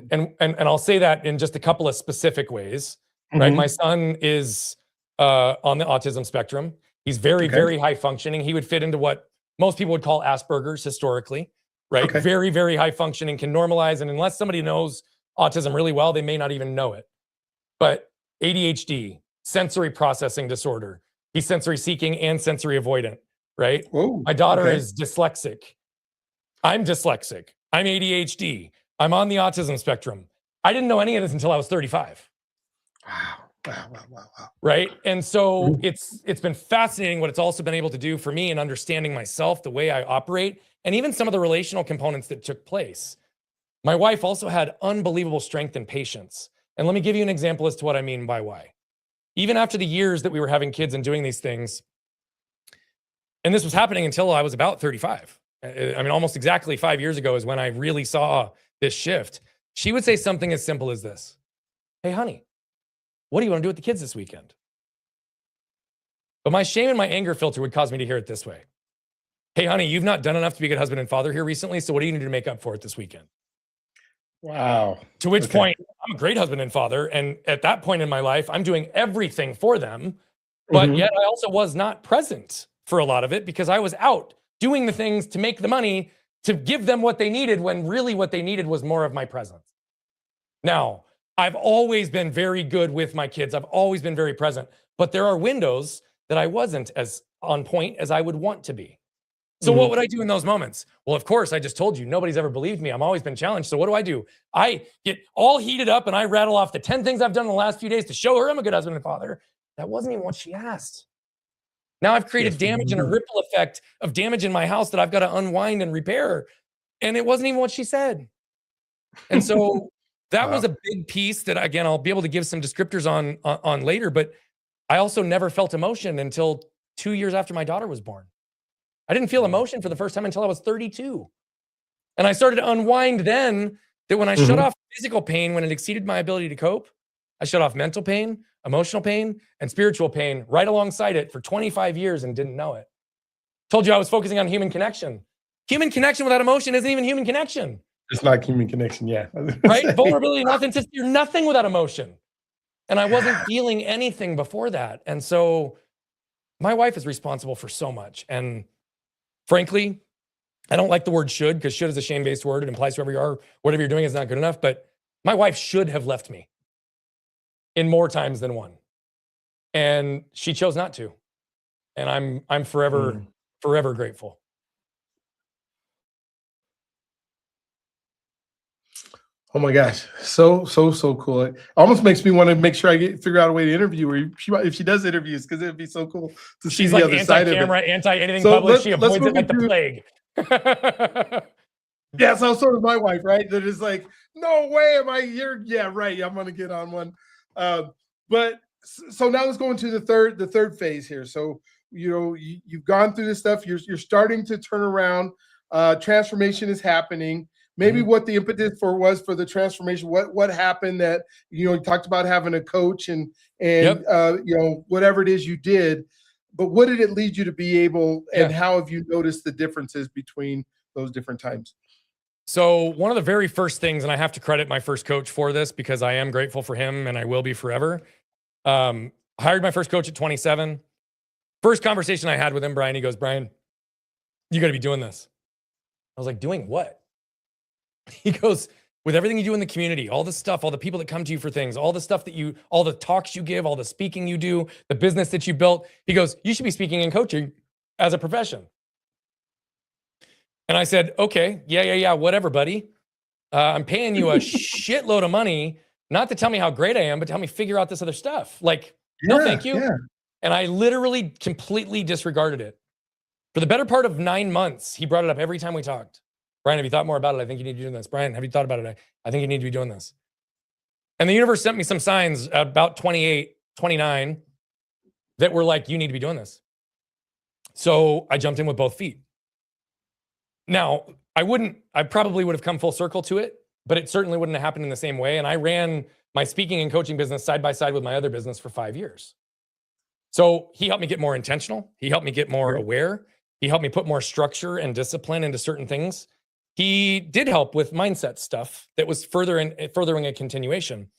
Speaker 2: I'll say that in just a couple of specific ways, right? My son is on the autism spectrum. He's very, very high functioning. He would fit into what most people would call Asperger's historically, right? Very, very high functioning, can normalize. And unless somebody knows autism really well, they may not even know it. But ADHD, sensory processing disorder. He's sensory seeking and sensory avoidant, right? Whoa, my daughter is dyslexic. I'm dyslexic. I'm ADHD. I'm on the autism spectrum. I didn't know any of this until I was 35. Wow. Right? And so it's been fascinating what it's also been able to do for me in understanding myself, the way I operate, and even some of the relational components that took place. My wife also had unbelievable strength and patience. And let me give you an example as to what I mean by why. Even after the years that we were having kids and doing these things, and this was happening until I was about 35. I mean, almost exactly 5 years ago is when I really saw this shift. She would say something as simple as this. Hey, honey, what do you want to do with the kids this weekend? But my shame and my anger filter would cause me to hear it this way. Hey, honey, you've not done enough to be a good husband and father here recently, so what do you need to make up for it this weekend?
Speaker 1: Wow.
Speaker 2: To which point, I'm a great husband and father, and at that point in my life, I'm doing everything for them, but yet I also was not present for a lot of it because I was out doing the things to make the money to give them what they needed when really what they needed was more of my presence. Now, I've always been very good with my kids. I've always been very present, but there are windows that I wasn't as on point as I would want to be. So what would I do in those moments? Well, of course, I just told you, nobody's ever believed me. I'm always been challenged. So what do? I get all heated up and I rattle off the 10 things I've done in the last few days to show her I'm a good husband and father. That wasn't even what she asked. Now I've created damage and a ripple effect of damage in my house that I've got to unwind and repair. And it wasn't even what she said. And so that was a big piece that, again, I'll be able to give some descriptors on later. But I also never felt emotion until 2 years after my daughter was born. I didn't feel emotion for the first time until I was 32. And I started to unwind then that when I shut off physical pain, when it exceeded my ability to cope, I shut off mental pain, emotional pain, and spiritual pain right alongside it for 25 years and didn't know it. Told you I was focusing on human connection. Human connection without emotion isn't even human connection.
Speaker 1: It's not human connection, yeah.
Speaker 2: Right? Vulnerability and authenticity, you're nothing without emotion. And I wasn't feeling anything before that. And so my wife is responsible for so much. And frankly, I don't like the word should, because should is a shame-based word. It implies whoever you are, whatever you're doing is not good enough. But my wife should have left me in more times than one. And she chose not to. And I'm forever grateful.
Speaker 1: Oh my gosh, so cool. It almost makes me want to make sure I figure out a way to interview her if she does interviews, because it'd be so cool to see the other side of it. She's like anti-camera,
Speaker 2: anti-anything public. She avoids it like the plague.
Speaker 1: Yeah, so sort of my wife, right? That is like, no way am I here. Yeah, right. I'm gonna get on one. But so now let's go into the third phase here. So you've gone through this stuff. You're starting to turn around. Transformation is happening. Maybe what the impetus was for the transformation. What happened that you talked about having a coach and whatever it is you did, but what did it lead you to be able, and how have you noticed the differences between those different times?
Speaker 2: So one of the very first things, and I have to credit my first coach for this because I am grateful for him and I will be forever. Hired my first coach at 27. First conversation I had with him, Brian, he goes, "Brian, you got to be doing this." I was like, "Doing what?" He goes, "With everything you do in the community, all the stuff, all the people that come to you for things, all the stuff all the talks you give, all the speaking you do, the business that you built," he goes, "You should be speaking and coaching as a profession." And I said, "Okay, yeah, whatever, buddy. I'm paying you a shitload of money, not to tell me how great I am, but to help me figure out this other stuff. Like, no, thank you." Yeah. And I literally completely disregarded it. For the better part of 9 months, he brought it up every time we talked. "Brian, have you thought more about it? I think you need to be doing this. Brian, have you thought about it? I think you need to be doing this." And the universe sent me some signs about 28, 29 that were like, "You need to be doing this." So I jumped in with both feet. Now, I probably would have come full circle to it, but it certainly wouldn't have happened in the same way. And I ran my speaking and coaching business side by side with my other business for 5 years. So he helped me get more intentional. He helped me get more aware. He helped me put more structure and discipline into certain things. He did help with mindset stuff that was furthering a continuation.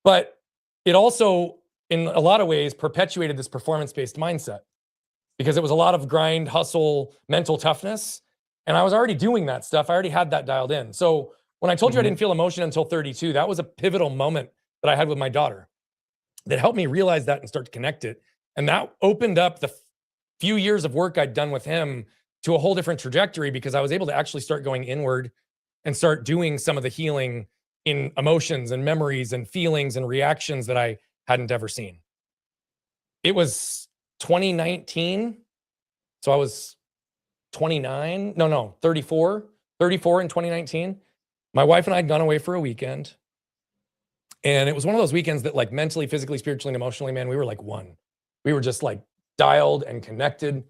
Speaker 2: But it also, in a lot of ways, perpetuated this performance-based mindset because it was a lot of grind, hustle, mental toughness. And I was already doing that stuff. I already had that dialed in. So when I told you I didn't feel emotion until 32, that was a pivotal moment that I had with my daughter that helped me realize that and start to connect it. And that opened up the few years of work I'd done with him to a whole different trajectory because I was able to actually start going inward and start doing some of the healing in emotions and memories and feelings and reactions that I hadn't ever seen. It was 2019. So I was 34 in 2019. My wife and I had gone away for a weekend. And it was one of those weekends that, like, mentally, physically, spiritually, and emotionally, man, we were like one. We were just like dialed and connected.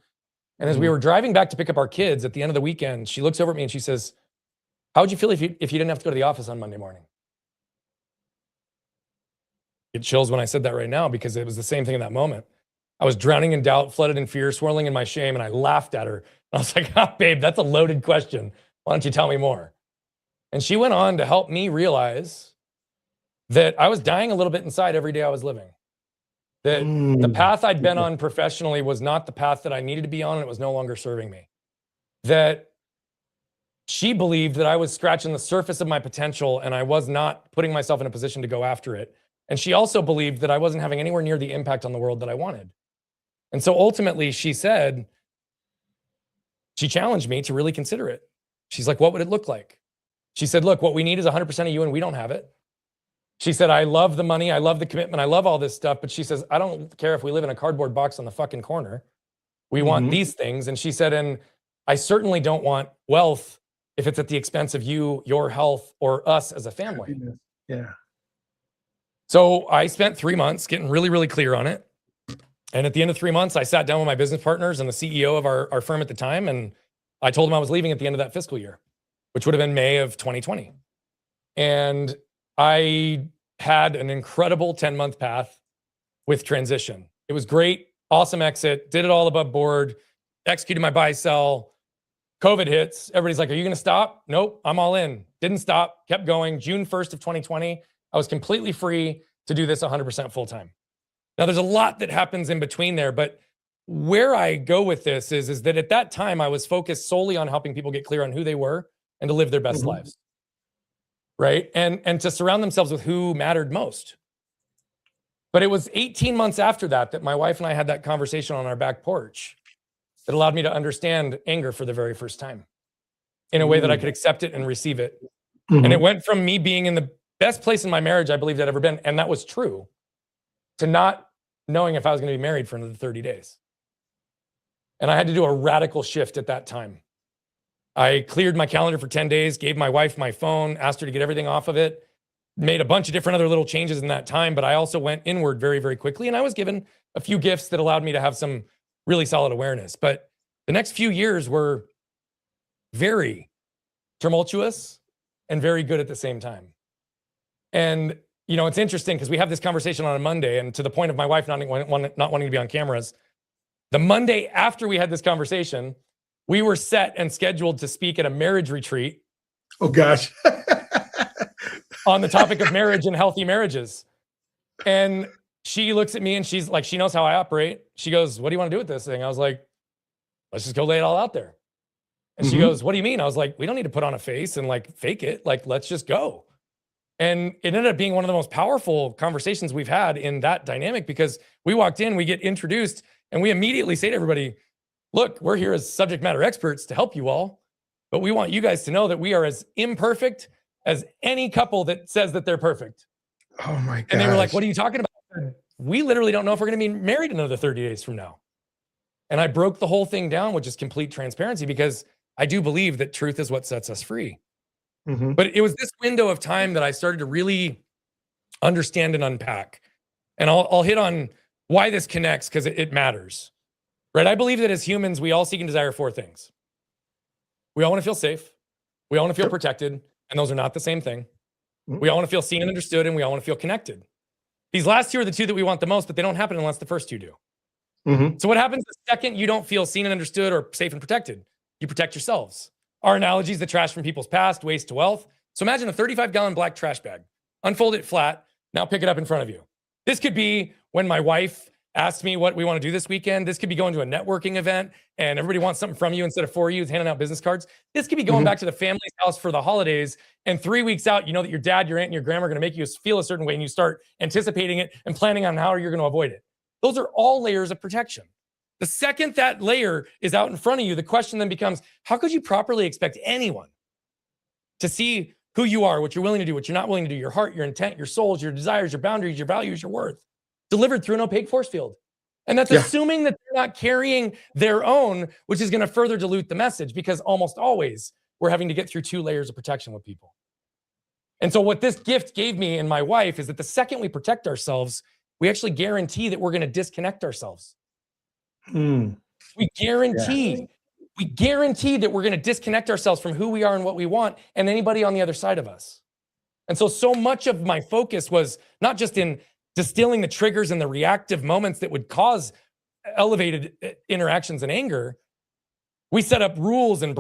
Speaker 2: And as we were driving back to pick up our kids at the end of the weekend, she looks over at me and she says, "How would you feel if you didn't have to go to the office on Monday morning?" It chills when I said that right now because it was the same thing in that moment. I was drowning in doubt, flooded in fear, swirling in my shame, and I laughed at her. And I was like, "Ah, babe, that's a loaded question. Why don't you tell me more?" And she went on to help me realize that I was dying a little bit inside every day I was living. That the path I'd been on professionally was not the path that I needed to be on, and it was no longer serving me. That she believed that I was scratching the surface of my potential and I was not putting myself in a position to go after it. And she also believed that I wasn't having anywhere near the impact on the world that I wanted. And so ultimately she challenged me to really consider it. She's like, what would it look like? She said, look, what we need is 100% of you and we don't have it. She said, I love the money. I love the commitment. I love all this stuff. But she says, I don't care if we live in a cardboard box on the fucking corner. We want these things. And she said, and I certainly don't want wealth if it's at the expense of you, your health, or us as a family.
Speaker 1: Yeah.
Speaker 2: So I spent 3 months getting really, really clear on it. And at the end of 3 months, I sat down with my business partners and the CEO of our firm at the time. And I told him I was leaving at the end of that fiscal year, which would have been May of 2020. And I had an incredible 10-month path with transition. It was great, awesome exit, did it all above board, executed my buy sell. COVID hits. Everybody's like, are you going to stop? Nope, I'm all in. Didn't stop, kept going. June 1st of 2020, I was completely free to do this 100% full time. Now, there's a lot that happens in between there, but where I go with this is that at that time, I was focused solely on helping people get clear on who they were and to live their best lives, right? And to surround themselves with who mattered most. But it was 18 months after that my wife and I had that conversation on our back porch that allowed me to understand anger for the very first time in a way that I could accept it and receive it. And it went from me being in the best place in my marriage I believed I'd ever been, and that was true, to not knowing if I was going to be married for another 30 days. And I had to do a radical shift at that time. I cleared my calendar for 10 days, gave my wife my phone, asked her to get everything off of it, made a bunch of different other little changes in that time, but I also went inward very, very quickly. And I was given a few gifts that allowed me to have some really solid awareness. But the next few years were very tumultuous and very good at the same time. And, you know, it's interesting because we have this conversation on a Monday, and to the point of my wife not wanting to be on cameras, the Monday after we had this conversation, we were set and scheduled to speak at a marriage retreat.
Speaker 1: Oh, gosh.
Speaker 2: On the topic of marriage and healthy marriages. And she looks at me and she's like, she knows how I operate. She goes, what do you want to do with this thing? I was like, let's just go lay it all out there. And she goes, what do you mean? I was like, we don't need to put on a face and like fake it. Like, let's just go. And it ended up being one of the most powerful conversations we've had in that dynamic, because we walked in, we get introduced, and we immediately say to everybody, look, we're here as subject matter experts to help you all, but we want you guys to know that we are as imperfect as any couple that says that they're perfect.
Speaker 1: Oh my God.
Speaker 2: And they were like, what are you talking about? We literally don't know if we're going to be married another 30 days from now. And I broke the whole thing down with just complete transparency, because I do believe that truth is what sets us free. But it was this window of time that I started to really understand and unpack. And I'll hit on why this connects, because it matters, right? I believe that as humans, we all seek and desire four things. We all want to feel safe. We all want to feel protected. And those are not the same thing. We all want to feel seen and understood, and we all want to feel connected. These last two are the two that we want the most, but they don't happen unless the first two do. So what happens the second you don't feel seen and understood or safe and protected? You protect yourselves. Our analogy is the trash from people's past, waste to wealth. So imagine a 35-gallon black trash bag. Unfold it flat. Now pick it up in front of you. This could be when my wife asks me what we want to do this weekend. This could be going to a networking event and everybody wants something from you instead of for you. It's handing out business cards. This could be going back to the family's house for the holidays, and 3 weeks out, you know that your dad, your aunt, and your grandma are going to make you feel a certain way, and you start anticipating it and planning on how you're going to avoid it. Those are all layers of protection. The second that layer is out in front of you, the question then becomes, how could you properly expect anyone to see who you are, what you're willing to do, what you're not willing to do, your heart, your intent, your souls, your desires, your boundaries, your values, your worth, delivered through an opaque force field? And that's assuming that they're not carrying their own, which is going to further dilute the message, because almost always we're having to get through two layers of protection with people. And so what this gift gave me and my wife is that the second we protect ourselves, we actually guarantee that we're going to disconnect ourselves. We guarantee that we're going to disconnect ourselves from who we are and what we want and anybody on the other side of us. And so much of my focus was not just in distilling the triggers and the reactive moments that would cause elevated interactions and anger. We set up rules and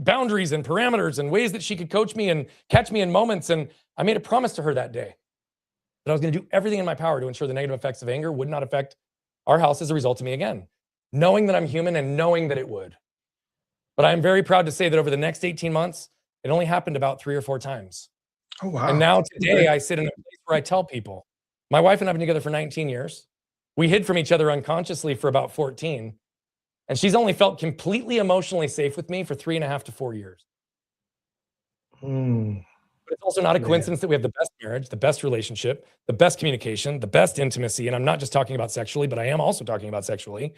Speaker 2: boundaries and parameters and ways that she could coach me and catch me in moments. And I made a promise to her that day that I was going to do everything in my power to ensure the negative effects of anger would not affect our house as a result of me again, knowing that I'm human and knowing that it would. But I'm very proud to say that over the next 18 months, it only happened about 3 or 4 times.
Speaker 1: Oh, wow.
Speaker 2: And now today I sit in a place where I tell people, My wife and I have been together for 19 years. We hid from each other unconsciously for about 14. And she's only felt completely emotionally safe with me for 3.5 to 4 years.
Speaker 1: Mm,
Speaker 2: But it's also not a
Speaker 1: man.
Speaker 2: coincidence that we have the best marriage, the best relationship, the best communication, the best intimacy. And I'm not just talking about sexually, but I am also talking about sexually.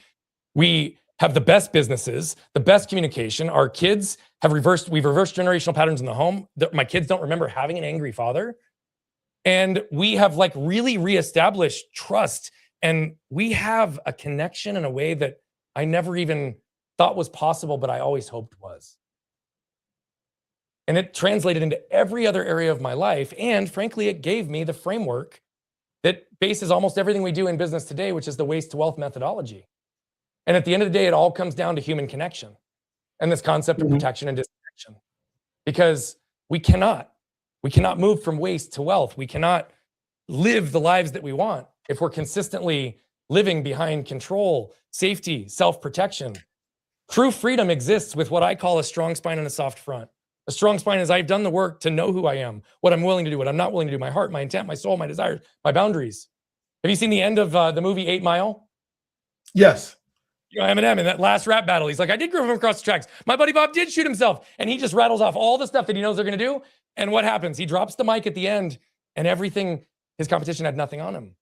Speaker 2: We have the best businesses, the best communication. Our kids we've reversed generational patterns in the home. My kids don't remember having an angry father. And we have like really reestablished trust. And we have a connection in a way that I never even thought was possible, but I always hoped was. And it translated into every other area of my life. And frankly, it gave me the framework that bases almost everything we do in business today, which is the waste to wealth methodology. And at the end of the day, it all comes down to human connection and this concept of protection and disconnection. Because we cannot move from waste to wealth. We cannot live the lives that we want if we're consistently living behind control, safety, self-protection. True freedom exists with what I call a strong spine and a soft front. A strong spine is I've done the work to know who I am, what I'm willing to do, what I'm not willing to do, my heart, my intent, my soul, my desires, my boundaries. Have you seen the end of the movie 8 Mile?
Speaker 1: Yes.
Speaker 2: You know, Eminem in that last rap battle, he's like, I did groove him across the tracks. My buddy Bob did shoot himself. And he just rattles off all the stuff that he knows they're going to do. And what happens? He drops the mic at the end and everything, his competition had nothing on him.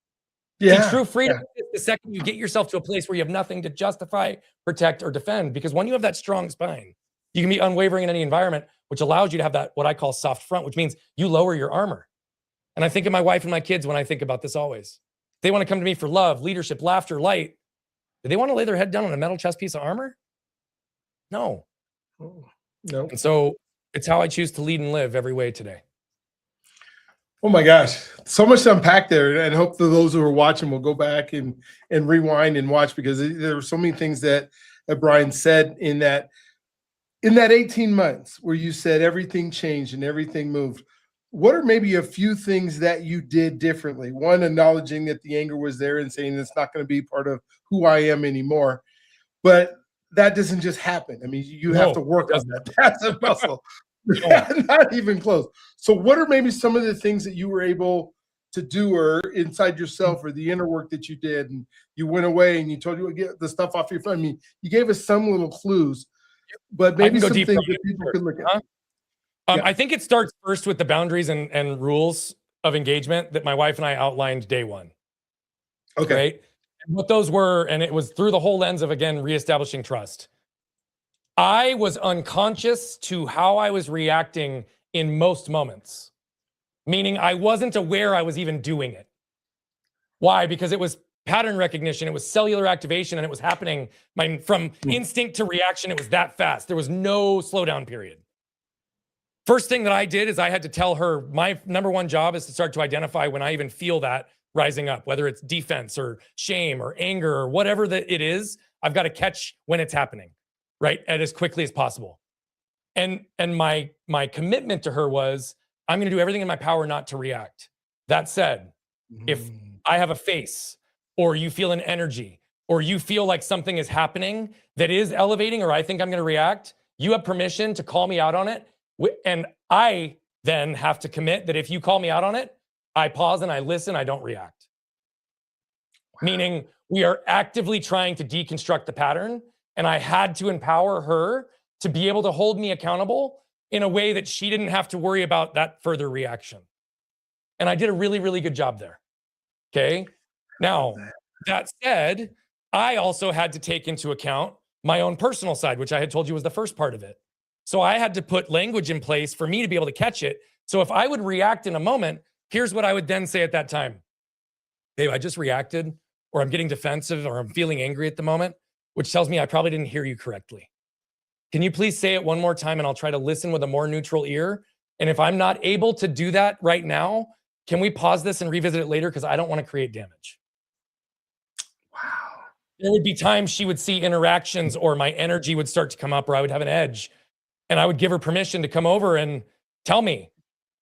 Speaker 1: Yeah.
Speaker 2: See, true freedom is the second you get yourself to a place where you have nothing to justify, protect, or defend. Because when you have that strong spine, you can be unwavering in any environment, which allows you to have that, what I call soft front, which means you lower your armor. And I think of my wife and my kids when I think about this always. They want to come to me for love, leadership, laughter, light. Do they want to lay their head down on a metal chest piece of armor? No.
Speaker 1: No.
Speaker 2: And so it's how I choose to lead and live every way today.
Speaker 1: Oh my gosh, so much to unpack there, and hope that those who are watching will go back and rewind and watch, because there were so many things that Brian said in that 18 months where you said everything changed and everything moved. What are maybe a few things that you did differently? One, acknowledging that the anger was there and saying it's not going to be part of who I am anymore. But that doesn't just happen. I mean, you have to work on that. That's a muscle. Not even close. So what are maybe some of the things that you were able to do, or inside yourself, or the inner work that you did, and you went away and you told you to get the stuff off your phone? I mean, you gave us some little clues, but maybe some things that people can look at.
Speaker 2: I think it starts first with the boundaries and rules of engagement that my wife and I outlined day one.
Speaker 1: Okay.
Speaker 2: Right? And what those were, and it was through the whole lens of, again, reestablishing trust. I was unconscious to how I was reacting in most moments, meaning I wasn't aware I was even doing it. Why? Because it was pattern recognition, it was cellular activation, and it was happening from instinct to reaction. It was that fast. There was no slowdown period. First thing that I did is I had to tell her my number one job is to start to identify when I even feel that rising up, whether it's defense or shame or anger or whatever that it is. I've got to catch when it's happening, right? And as quickly as possible. And my commitment to her was, I'm going to do everything in my power not to react. That said, if I have a face, or you feel an energy, or you feel like something is happening that is elevating, or I think I'm going to react, you have permission to call me out on it. And I then have to commit that if you call me out on it, I pause and I listen, I don't react. Wow. Meaning we are actively trying to deconstruct the pattern, and I had to empower her to be able to hold me accountable in a way that she didn't have to worry about that further reaction. And I did a really, really good job there. Okay. Now, that said, I also had to take into account my own personal side, which I had told you was the first part of it. So I had to put language in place for me to be able to catch it. So if I would react in a moment, here's what I would then say at that time. Babe, I just reacted, or I'm getting defensive, or I'm feeling angry at the moment, which tells me I probably didn't hear you correctly. Can you please say it one more time, and I'll try to listen with a more neutral ear? And if I'm not able to do that right now, can we pause this and revisit it later? Because I don't want to create damage.
Speaker 1: Wow.
Speaker 2: There would be times she would see interactions, or my energy would start to come up, or I would have an edge. And I would give her permission to come over and tell me.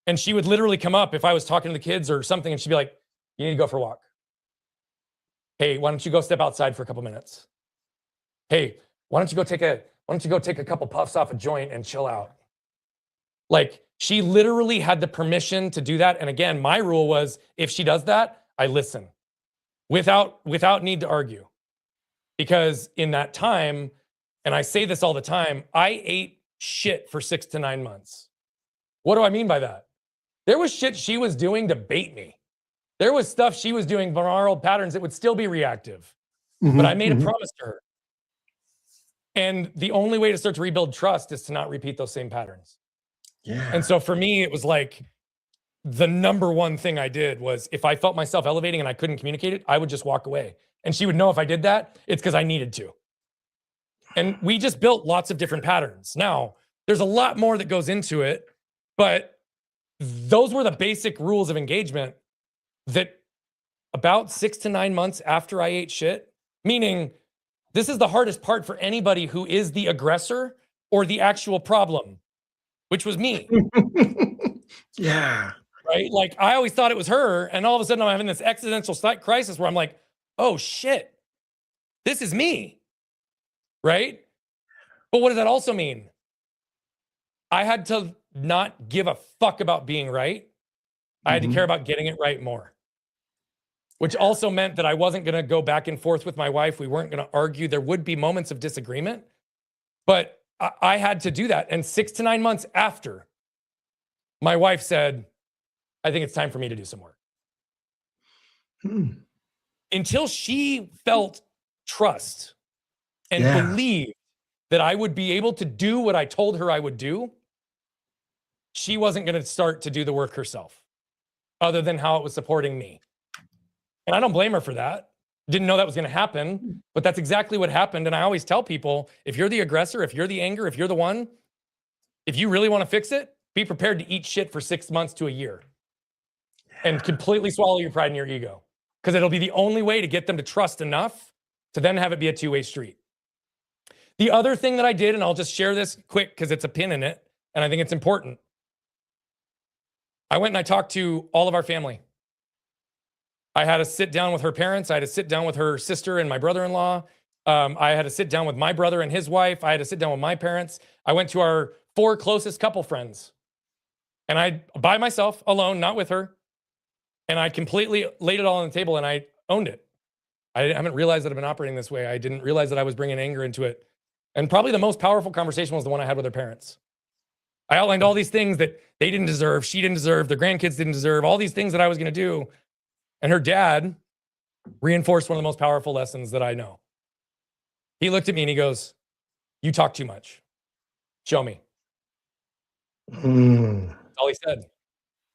Speaker 2: And she would literally come up if I was talking to the kids or something, and she'd be like, you need to go for a walk. Hey, why don't you go step outside for a couple minutes? Hey, why don't you go take a couple puffs off a joint and chill out? Like, she literally had the permission to do that. And again, my rule was, if she does that, I listen without need to argue. Because in that time, and I say this all the time, I ate shit for 6 to 9 months. What do I mean by that? There was shit she was doing to bait me. There was stuff she was doing from our old patterns that would still be reactive. But I made a promise to her. And the only way to start to rebuild trust is to not repeat those same patterns.
Speaker 1: Yeah.
Speaker 2: And so for me, it was like the number one thing I did was if I felt myself elevating and I couldn't communicate it, I would just walk away. And she would know if I did that, it's because I needed to. And we just built lots of different patterns. Now, there's a lot more that goes into it, but those were the basic rules of engagement that about 6 to 9 months after I ate shit, meaning this is the hardest part for anybody who is the aggressor or the actual problem, which was me.
Speaker 1: Yeah.
Speaker 2: Right? Like I always thought it was her. And all of a sudden I'm having this existential crisis where I'm like, oh shit, this is me. Right? But what does that also mean? I had to not give a fuck about being right. I had to care about getting it right more. Which also meant that I wasn't going to go back and forth with my wife. We weren't going to argue. There would be moments of disagreement, but I had to do that. And 6 to 9 months after, my wife said, I think it's time for me to do some work. Until she felt trust and believed that I would be able to do what I told her I would do, she wasn't going to start to do the work herself, other than how it was supporting me. And I don't blame her for that. Didn't know that was going to happen, but that's exactly what happened. And I always tell people, if you're the aggressor, if you're the anger, if you're the one, if you really want to fix it, be prepared to eat shit for 6 months to a year and completely swallow your pride and your ego, because it'll be the only way to get them to trust enough to then have it be a two-way street. The other thing that I did, and I'll just share this quick because it's a pin in it, and I think it's important. I went and I talked to all of our family. I had to sit down with her parents. I had to sit down with her sister and my brother-in-law. I had to sit down with my brother and his wife. I had to sit down with my parents. I went to our 4 closest couple friends. And I, by myself, alone, not with her. And I completely laid it all on the table and I owned it. I haven't realized that I've been operating this way. I didn't realize that I was bringing anger into it. And probably the most powerful conversation was the one I had with her parents. I outlined all these things that they didn't deserve, she didn't deserve, their grandkids didn't deserve, all these things that I was going to do. And her dad reinforced one of the most powerful lessons that I know. He looked at me and he goes, you talk too much. Show me. That's all he said.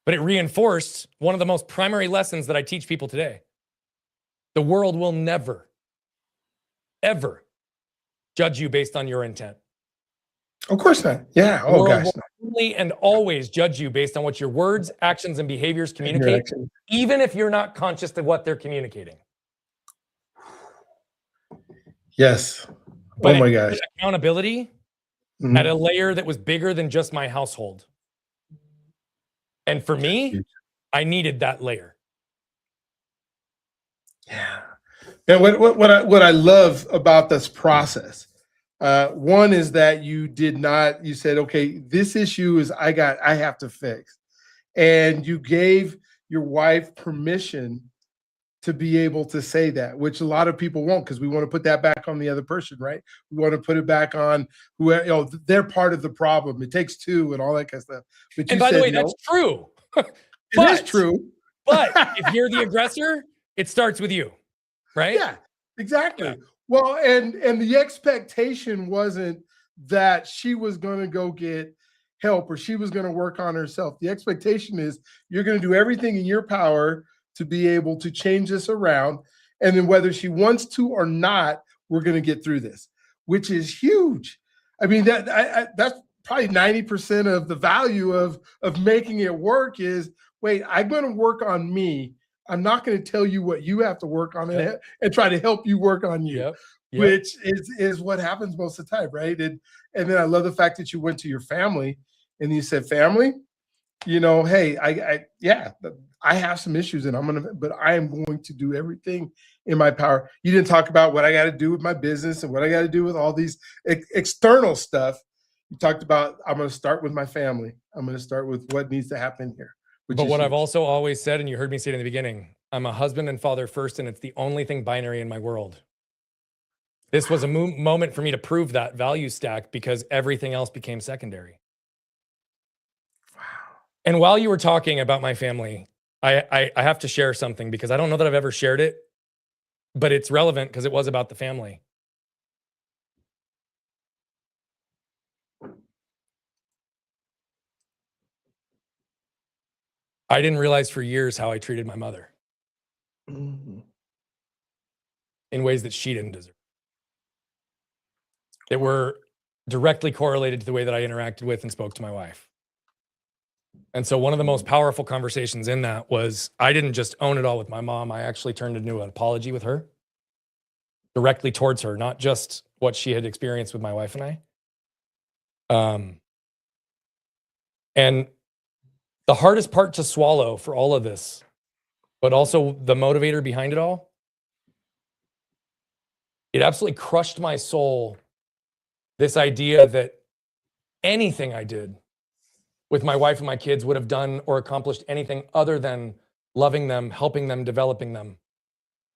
Speaker 2: But it reinforced one of the most primary lessons that I teach people today. The world will never, ever judge you based on your intent.
Speaker 1: Of course not. Yeah. Oh, gosh.
Speaker 2: Will only and always judge you based on what your words, actions, and behaviors communicate, even if you're not conscious of what they're communicating.
Speaker 1: Yes.
Speaker 2: But
Speaker 1: oh my gosh.
Speaker 2: Accountability at a layer that was bigger than just my household. And for me, I needed that layer.
Speaker 1: Yeah. And what I love about this process, one is that you said, okay, this issue is I have to fix. And you gave your wife permission to be able to say that, which a lot of people won't, because we want to put that back on the other person, right? We want to put it back on who, they're part of the problem. It takes two and all that kind of stuff. But
Speaker 2: and by the way, that's true.
Speaker 1: It is true.
Speaker 2: But if you're the aggressor, it starts with you, right?
Speaker 1: Yeah, exactly. Yeah. Well, and the expectation wasn't that she was going to go get help or she was going to work on herself. The expectation is you're going to do everything in your power to be able to change this around. And then whether she wants to or not, we're going to get through this, which is huge. I mean, that's probably 90% of the value of making it work is, wait, I'm going to work on me. I'm not going to tell you what you have to work on and try to help you work on you, which is what happens most of the time, right? And then I love the fact that you went to your family and you said, family, hey, I have some issues but I am going to do everything in my power. You didn't talk about what I got to do with my business and what I got to do with all these external stuff. You talked about, I'm going to start with my family. I'm going to start with what needs to happen here.
Speaker 2: But what I've also always said, and you heard me say it in the beginning, I'm a husband and father first, and it's the only thing binary in my world. This was a moment for me to prove that value stack because everything else became secondary.
Speaker 1: Wow.
Speaker 2: And while you were talking about my family, I have to share something because I don't know that I've ever shared it, but it's relevant because it was about the family. I didn't realize for years how I treated my mother
Speaker 1: Mhm.
Speaker 2: in ways that she didn't deserve. That were directly correlated to the way that I interacted with and spoke to my wife. And so one of the most powerful conversations in that was I didn't just own it all with my mom. I actually turned into an apology with her directly towards her, not just what she had experienced with my wife and I. And the hardest part to swallow for all of this, but also the motivator behind it all, it absolutely crushed my soul. This idea that anything I did with my wife and my kids would have done or accomplished anything other than loving them, helping them, developing them.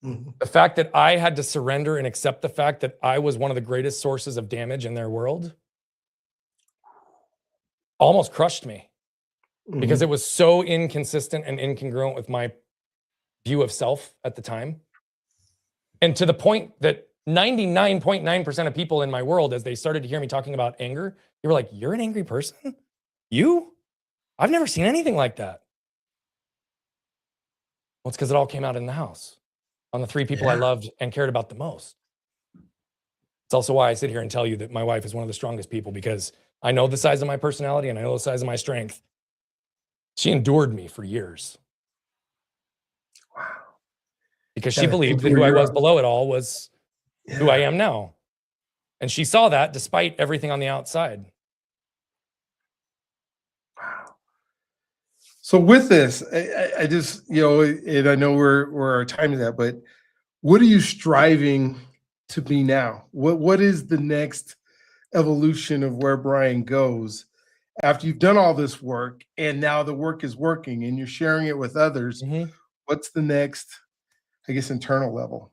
Speaker 1: Mhm.
Speaker 2: The fact that I had to surrender and accept the fact that I was one of the greatest sources of damage in their world almost crushed me because
Speaker 1: Mhm.
Speaker 2: it was so inconsistent and incongruent with my view of self at the time. And to the point that 99.9% of people in my world, as they started to hear me talking about anger, they were like, "You're an angry person? You? I've never seen anything like that." Well, it's because it all came out in the house on the three people I
Speaker 1: Yeah.
Speaker 2: loved and cared about the most. It's also why I sit here and tell you that my wife is one of the strongest people because I know the size of my personality and I know the size of my strength. She endured me for years
Speaker 1: Wow.
Speaker 2: because she
Speaker 1: Gotta
Speaker 2: believed
Speaker 1: think
Speaker 2: that
Speaker 1: where
Speaker 2: who I
Speaker 1: you're
Speaker 2: was
Speaker 1: at.
Speaker 2: below it all was who I
Speaker 1: Yeah.
Speaker 2: am now. And she saw that despite everything on the outside.
Speaker 1: Wow. So with this, I just, and I know where our time is at, but what are you striving to be now? What is the next evolution of where Brian goes after you've done all this work and now the work is working and you're sharing it with others?
Speaker 2: Mhm.
Speaker 1: What's the next, I guess, internal level?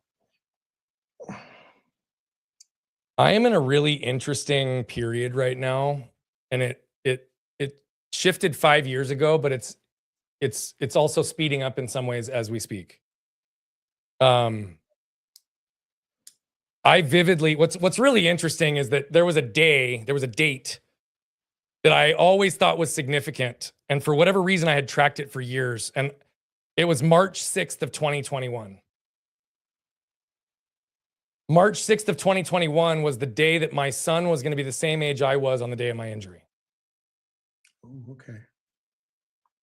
Speaker 2: I am in a really interesting period right now, and it shifted 5 years ago, but it's also speeding up in some ways as we speak. Um, I vividly what's really interesting is that there was a date that I always thought was significant, and for whatever reason I had tracked it for years, and it was March 6th of 2021. March 6th of 2021 was the day that my son was going to be the same age I was on the day of my injury.
Speaker 1: Ooh, okay.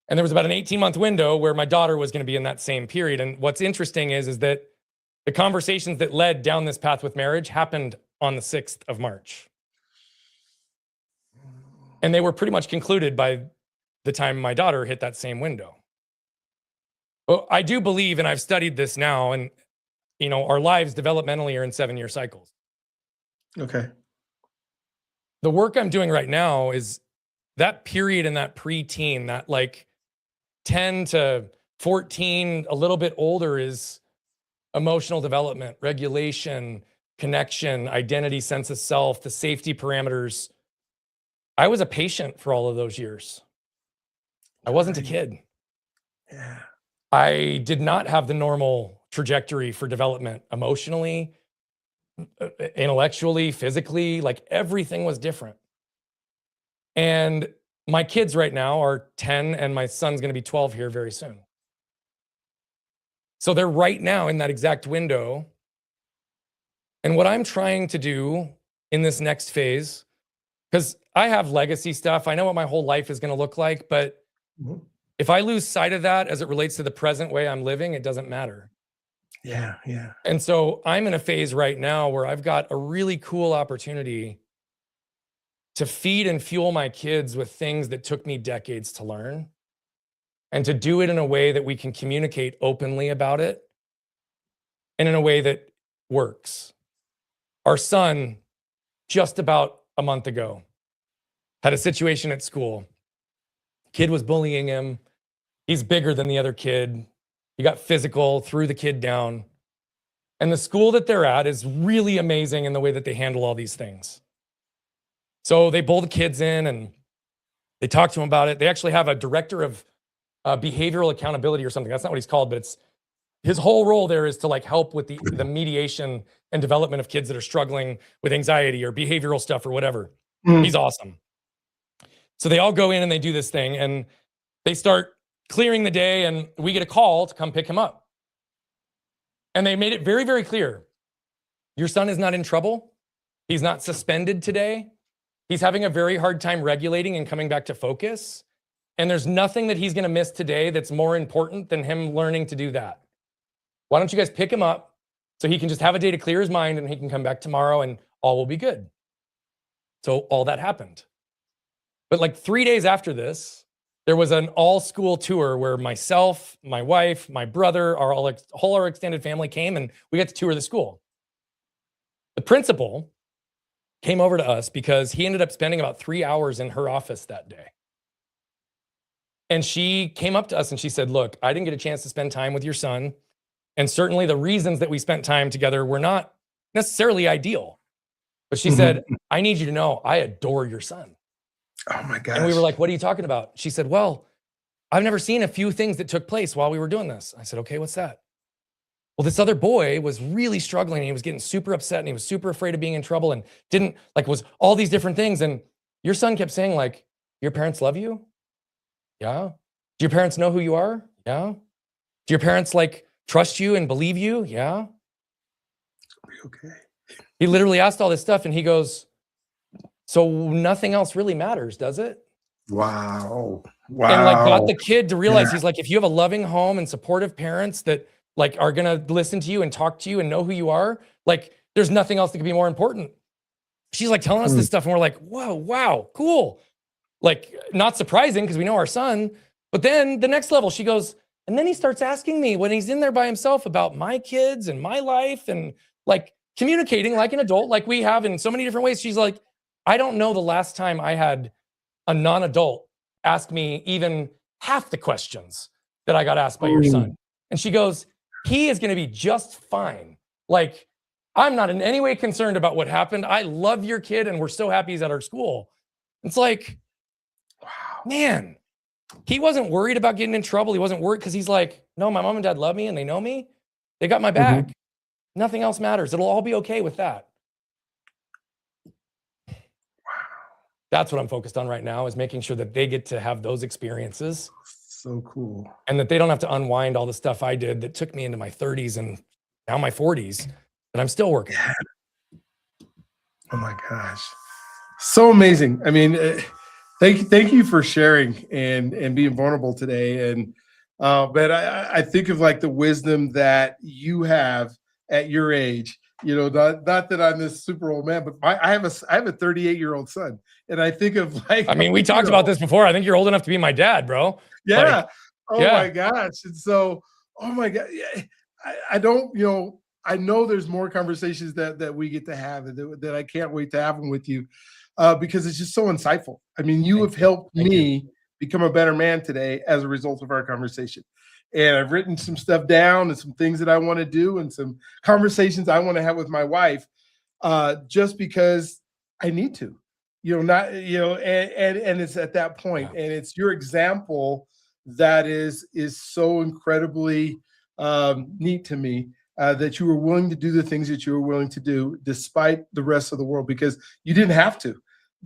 Speaker 2: And there was about an 18-month window where my daughter was going to be in that same period. And what's interesting is that the conversations that led down this path with marriage happened on the 6th of March. And they were pretty much concluded by the time my daughter hit that same window. Well, I do believe, and I've studied this now, and our lives developmentally are in 7-year cycles.
Speaker 1: Okay.
Speaker 2: The work I'm doing right now is that period in that preteen, that like 10 to 14, a little bit older, is emotional development, regulation, connection, identity, sense of self, the safety parameters. I was a patient for all of those years. I wasn't a
Speaker 1: Right.
Speaker 2: kid.
Speaker 1: Yeah.
Speaker 2: I did not have the normal trajectory for development emotionally, intellectually, physically, like everything was different. And my kids right now are 10 and my son's going to be 12 here very soon. So they're right now in that exact window. And what I'm trying to do in this next phase, because I have legacy stuff, I know what my whole life is going to look like, but
Speaker 1: Mhm.
Speaker 2: if I lose sight of that as it relates to the present way I'm living, it doesn't matter.
Speaker 1: Yeah. Yeah.
Speaker 2: And so I'm in a phase right now where I've got a really cool opportunity to feed and fuel my kids with things that took me decades to learn, and to do it in a way that we can communicate openly about it and in a way that works. Our son, just about a month ago, had a situation at school. Kid was bullying him. He's bigger than the other kid. He got physical, threw the kid down. And the school that they're at is really amazing in the way that they handle all these things. So they pull the kids in and they talk to him about it. They actually have a director of behavioral accountability or something. That's not what he's called, but it's his whole role there is to like help with the mediation and development of kids that are struggling with anxiety or behavioral stuff or whatever. He's awesome. So they all go in and they do this thing and they start clearing the day, and we get a call to come pick him up. And they made it very, very clear. Your son is not in trouble. He's not suspended today. He's having a very hard time regulating and coming back to focus. And there's nothing that he's going to miss today that's more important than him learning to do that. Why don't you guys pick him up so he can just have a day to clear his mind and he can come back tomorrow and all will be good. So all that happened. But like 3 days after this, there was an all-school tour where myself, my wife, my brother, our extended family came, and we got to tour the school. The principal came over to us because he ended up spending about 3 hours in her office that day. And she came up to us and she said, look, I didn't get a chance to spend time with your son. And certainly the reasons that we spent time together were not necessarily ideal. But she said, I need you to know I adore your son.
Speaker 1: Oh my gosh.
Speaker 2: And we were like, what are you talking about? She said, well, I've never seen a few things that took place while we were doing this. I said, okay, what's that? Well, this other boy was really struggling. And he was getting super upset and he was super afraid of being in trouble and didn't like, was all these different things. And your son kept saying like, your parents love you? Yeah. Do your parents know who you are? Yeah. Do your parents like trust you and believe you? Yeah.
Speaker 1: Okay.
Speaker 2: He literally asked all this stuff and he goes, so nothing else really matters, does it?
Speaker 1: Wow.
Speaker 2: And like got the kid to realize, he's like, if you have a loving home and supportive parents that like are going to listen to you and talk to you and know who you are, like there's nothing else that could be more important. She's like telling us this stuff and we're like, whoa, wow, cool. Like not surprising because we know our son. But then the next level, she goes, and then he starts asking me when he's in there by himself about my kids and my life and like communicating like an adult, like we have in so many different ways. She's like, I don't know the last time I had a non-adult ask me even half the questions that I got asked by your son. And she goes, he is going to be just fine. Like, I'm not in any way concerned about what happened. I love your kid and we're so happy he's at our school. It's like, wow, man, he wasn't worried about getting in trouble. He wasn't worried because he's like, no, my mom and dad love me and they know me. They got my back. Nothing else matters. It'll all be okay with that. That's what I'm focused on right now, is making sure that they get to have those experiences.
Speaker 1: So cool.
Speaker 2: And that they don't have to unwind all the stuff I did that took me into my 30s and now my 40s that I'm still working on.
Speaker 1: Oh my gosh. So amazing. I mean, thank you for sharing and being vulnerable today. And but I think of like the wisdom that you have at your age. You know, not that I'm this super old man, but I have a 38-year-old son, and I think of like. I
Speaker 2: mean, we talked about this before. I think you're old enough to be my dad, bro.
Speaker 1: Yeah.
Speaker 2: Like,
Speaker 1: oh my gosh. And so, oh my God. Yeah, I don't. You know, I know there's more conversations that we get to have that I can't wait to have them with you, because it's just so insightful. I mean, you have helped me become a better man today as a result of our conversation. And I've written some stuff down and some things that I want to do and some conversations I want to have with my wife, just because I need to, you know, not, you know, and it's at that point, and it's your example that is so incredibly neat to me, that you were willing to do the things that you were willing to do despite the rest of the world, because you didn't have to.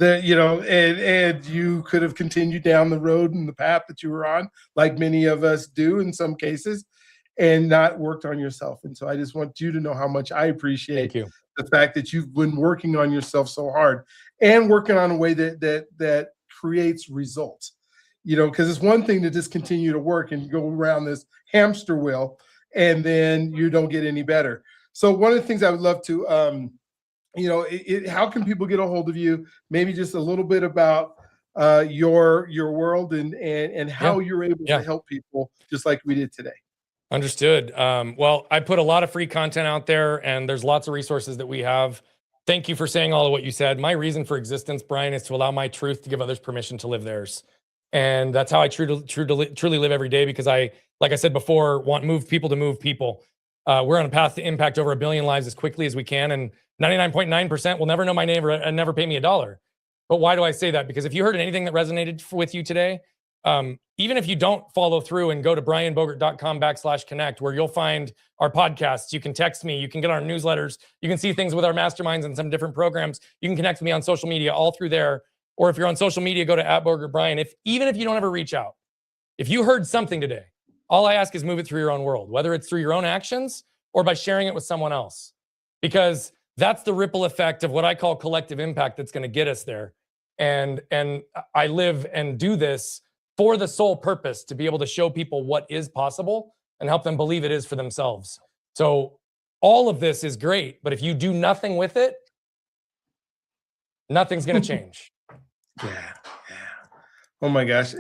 Speaker 1: You know, and you could have continued down the road and the path that you were on, like many of us do in some cases, and not worked on yourself. And so I just want you to know how much I appreciate the fact that you've been working on yourself so hard and working on a way that creates results. You know, because it's one thing to just continue to work and go around this hamster wheel and then you don't get any better. So one of the things I would love to you know, how can people get a hold of you? Maybe just a little bit about your world and how you're able to help people, just like we did today.
Speaker 2: Understood. Well, I put a lot of free content out there, and there's lots of resources that we have. Thank you for saying all of what you said. My reason for existence, Brian, is to allow my truth to give others permission to live theirs, and that's how I truly live every day, because I like I said before, want move people to move people. We're on a path to impact over 1 billion lives as quickly as we can, and 99.9% will never know my name and never pay me a dollar. But why do I say that? Because if you heard anything that resonated with you today, even if you don't follow through and go to brianbogert.com/connect, where you'll find our podcasts, you can text me, you can get our newsletters, you can see things with our masterminds and some different programs. You can connect with me on social media, all through there. Or if you're on social media, go to @BogertBrian. Even if you don't ever reach out, if you heard something today, all I ask is move it through your own world, whether it's through your own actions or by sharing it with someone else, because that's the ripple effect of what I call collective impact that's going to get us there. And I live and do this for the sole purpose to be able to show people what is possible and help them believe it is for themselves. So all of this is great, but if you do nothing with it, nothing's going to change.
Speaker 1: Yeah. Oh my gosh.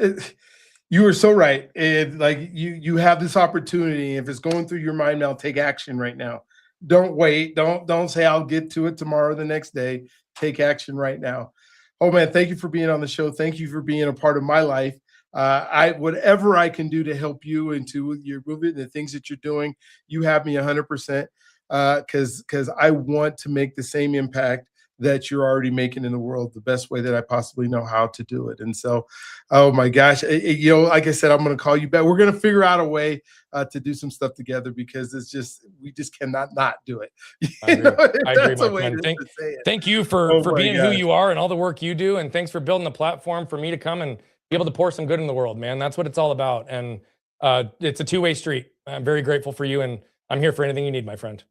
Speaker 1: You are so right. Like you have this opportunity. If it's going through your mind now, take action right now. Don't wait. Don't say I'll get to it tomorrow, the next day. Take action right now. Oh man, thank you for being on the show. Thank you for being a part of my life. Whatever I can do to help you into your movement and the things that you're doing, you have me 100%. Because I want to make the same impact that you're already making in the world the best way that I possibly know how to do it. And so, oh my gosh, like I said, I'm going to call you back. We're going to figure out a way to do some stuff together, because we just cannot not do it.
Speaker 2: I agree, my friend. Thank you for being who you are and all the work you do. And thanks for building the platform for me to come and be able to pour some good in the world, man. That's what it's all about. And it's a two-way street. I'm very grateful for you, and I'm here for anything you need, my friend.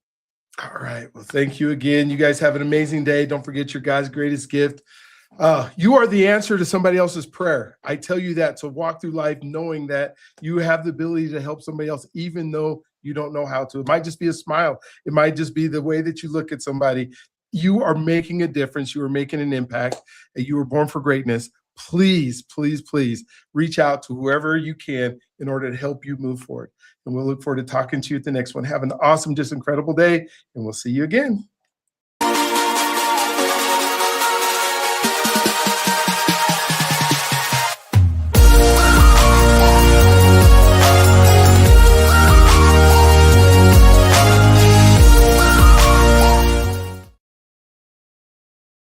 Speaker 1: All right. Well, thank you again. You guys have an amazing day. Don't forget your God's greatest gift. You are the answer to somebody else's prayer. I tell you that. So walk through life knowing that you have the ability to help somebody else, even though you don't know how to. It might just be a smile. It might just be the way that you look at somebody. You are making a difference. You are making an impact. And you were born for greatness. Please, please, please reach out to whoever you can in order to help you move forward. And we'll look forward to talking to you at the next one. Have an awesome, just incredible day, and we'll see you again.